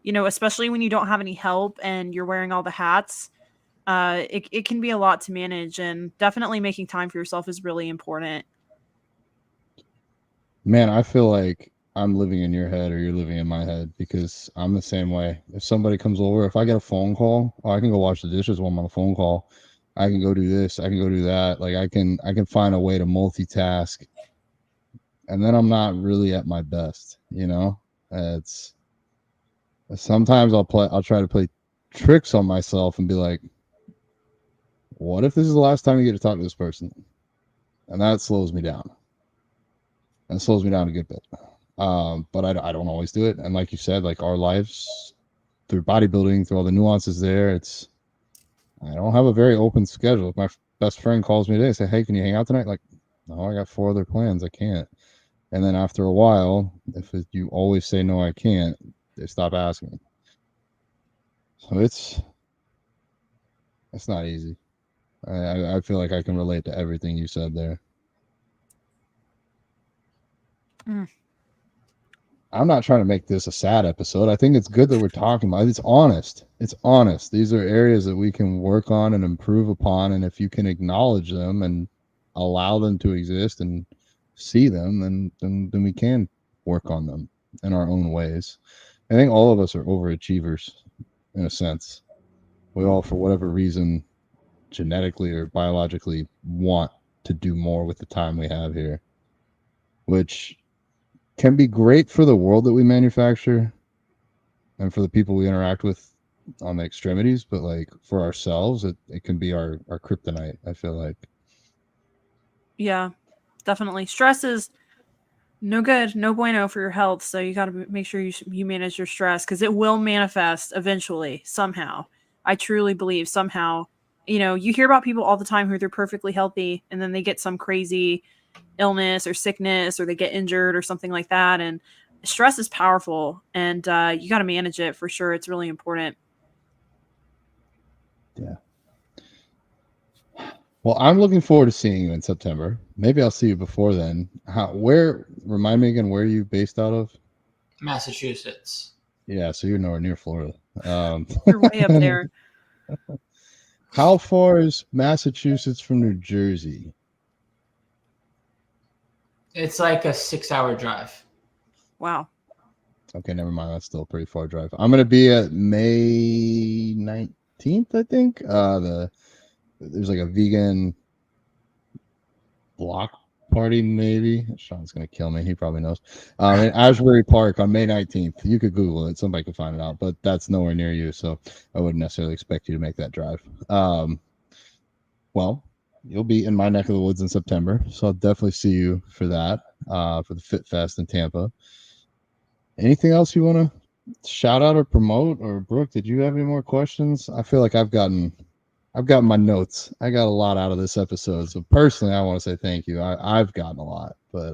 Speaker 1: Especially when you don't have any help and you're wearing all the hats. It can be a lot to manage, and definitely making time for yourself is really important.
Speaker 2: Man, I feel like I'm living in your head or you're living in my head, because I'm the same way. If somebody comes over, if I get a phone call, I can go wash the dishes while I'm on a phone call. I can go do this, I can go do that. Like I can find a way to multitask, and then I'm not really at my best, It's sometimes I'll try to play tricks on myself and be like, what if this is the last time you get to talk to this person? And that slows me down. And slows me down a good bit. But I don't always do it. And like you said, like our lives through bodybuilding, through all the nuances there, I don't have a very open schedule. If my best friend calls me today and say, hey, can you hang out tonight? Like, no, I got 4 other plans. I can't. And then after a while, if you always say, no, I can't, they stop asking. So it's not easy. I feel like I can relate to everything you said there. I'm not trying to make this a sad episode. I think it's good that we're talking about it. It's honest. It's honest. These are areas that we can work on and improve upon. And if you can acknowledge them and allow them to exist and see them, then we can work on them in our own ways. I think all of us are overachievers in a sense. We all, for whatever reason, genetically or biologically, want to do more with the time we have here, which can be great for the world that we manufacture and for the people we interact with on the extremities, but like for ourselves, it can be our kryptonite, I feel like.
Speaker 1: Yeah, definitely. Stress is no good, no bueno for your health. So you got to make sure you manage your stress, because it will manifest eventually, somehow. I truly believe somehow. You hear about people all the time who they're perfectly healthy and then they get some crazy illness or sickness, or they get injured or something like that. And stress is powerful, and you got to manage it for sure. It's really important.
Speaker 2: Yeah. Well, I'm looking forward to seeing you in September. Maybe I'll see you before then. Remind me again, where are you based out of?
Speaker 3: Massachusetts.
Speaker 2: Yeah, so you're nowhere near Florida.
Speaker 1: You're way up there.
Speaker 2: How far is Massachusetts from New Jersey?
Speaker 3: It's like a 6-hour drive.
Speaker 1: Wow.
Speaker 2: Okay, never mind. That's still a pretty far drive. I'm gonna be at May 19th, I think. There's like a vegan block party, maybe. Sean's gonna kill me. He probably knows. In Asbury Park on May 19th. You could Google it. Somebody could find it out, but that's nowhere near you, so I wouldn't necessarily expect you to make that drive. Well, you'll be in my neck of the woods in September, so I'll definitely see you for that. For the Fit Fest in Tampa. Anything else you want to shout out or promote? Or Brooke, did you have any more questions? I feel like I've gotten my notes. I got a lot out of this episode. So personally, I want to say thank you. I've gotten a lot, but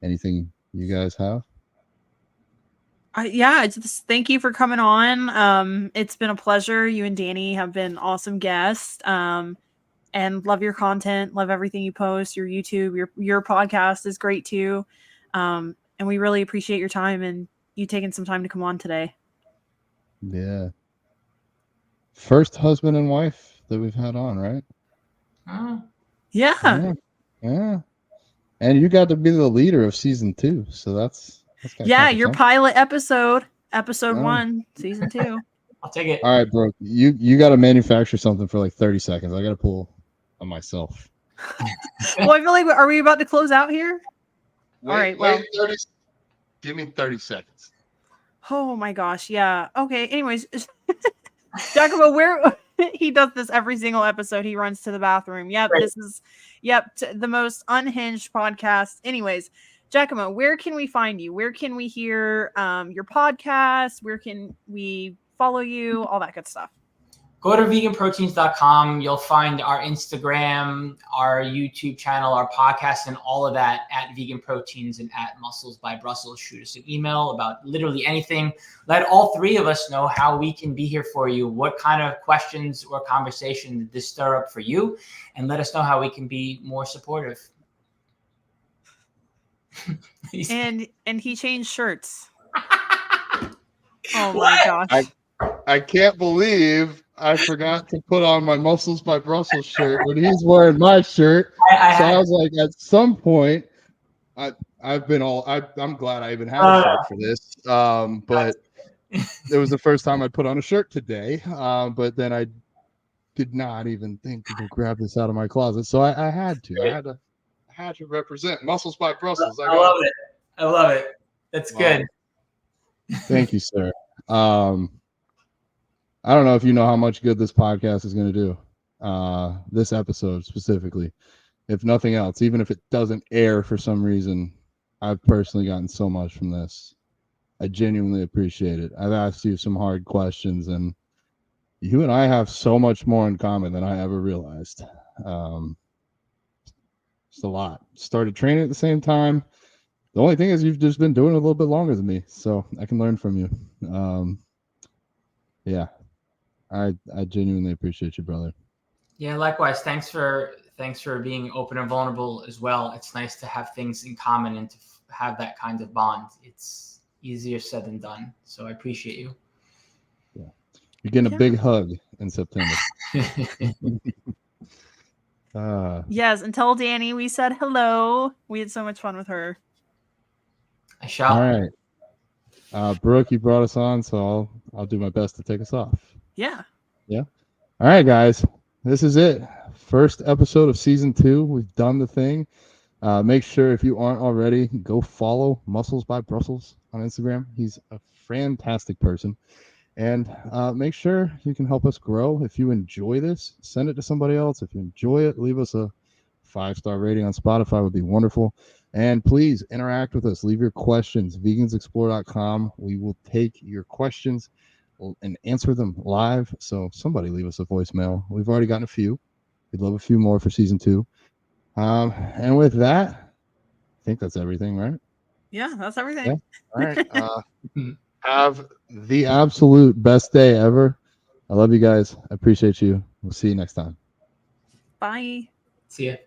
Speaker 2: anything you guys have?
Speaker 1: Yeah, just thank you for coming on. It's been a pleasure. You and Danny have been awesome guests. And love your content, love everything you post, your YouTube, your podcast is great too. And we really appreciate your time and you taking some time to come on today.
Speaker 2: Yeah. First husband and wife that we've had on, right?
Speaker 1: Yeah.
Speaker 2: Yeah. And you got to be the leader of season 2, so that's
Speaker 1: yeah, your pilot episode 1, season 2.
Speaker 3: I'll take it.
Speaker 2: All right, Brooke, you got to manufacture something for like 30 seconds. I got to pull on myself.
Speaker 1: Well, I feel like, are we about to close out here? All right, well,
Speaker 2: give me 30 seconds.
Speaker 1: Oh my gosh, yeah. Okay, anyways, Giacomo, where he does this every single episode. He runs to the bathroom. Yep,
Speaker 3: Right.
Speaker 1: this is the most unhinged podcast. Anyways, Giacomo, where can we find you? Where can we hear your podcast? Where can we follow you? All that good stuff.
Speaker 3: Go to veganproteins.com. You'll find our Instagram, our YouTube channel, our podcast, and all of that at Vegan Proteins and at Muscles by Brussels. Shoot us an email about literally anything. Let all three of us know how we can be here for you, what kind of questions or conversation did this stir up for you, and let us know how we can be more supportive.
Speaker 1: and he changed shirts. Oh my gosh.
Speaker 2: I can't believe I forgot to put on my Muscles by Brussels shirt when he's wearing my shirt. I was like, at some point, I'm glad I even had a shirt for this. But it was the first time I put on a shirt today. But then I did not even think to go grab this out of my closet. So I had to. I had to represent Muscles by Brussels.
Speaker 3: I love it. I love it. That's good.
Speaker 2: Thank you, sir. I don't know if you know how much good this podcast is going to do. This episode specifically, if nothing else, even if it doesn't air for some reason, I've personally gotten so much from this. I genuinely appreciate it. I've asked you some hard questions, and you and I have so much more in common than I ever realized. It's a lot. Started training at the same time. The only thing is you've just been doing it a little bit longer than me, so I can learn from you. Yeah. I genuinely appreciate you, brother.
Speaker 3: Yeah, likewise. Thanks for being open and vulnerable as well. It's nice to have things in common and to have that kind of bond. It's easier said than done. So I appreciate you.
Speaker 2: Yeah, you're getting a big hug in September.
Speaker 1: Yes, and tell Danny we said hello. We had so much fun with her.
Speaker 3: I shall.
Speaker 2: All right, Brooke, you brought us on, so I'll do my best to take us off.
Speaker 1: Yeah.
Speaker 2: All right, guys, this is it. First episode of season 2. We've done the thing. Make sure, if you aren't already, go follow Muscles by Brussels on Instagram. He's a fantastic person. And make sure you can help us grow. If you enjoy this, send it to somebody else. If you enjoy it, leave us a 5-star rating on Spotify would be wonderful. And please interact with us. Leave your questions. vegansexplore.com. We will take your questions and answer them live. So somebody leave us a voicemail. We've already gotten a few. We'd love a few more for season 2. And with that, I think that's everything, right?
Speaker 1: Yeah, that's everything.
Speaker 2: Yeah. All right. Have the absolute best day ever. I love you guys. I appreciate you. We'll see you next time.
Speaker 1: Bye.
Speaker 3: See ya.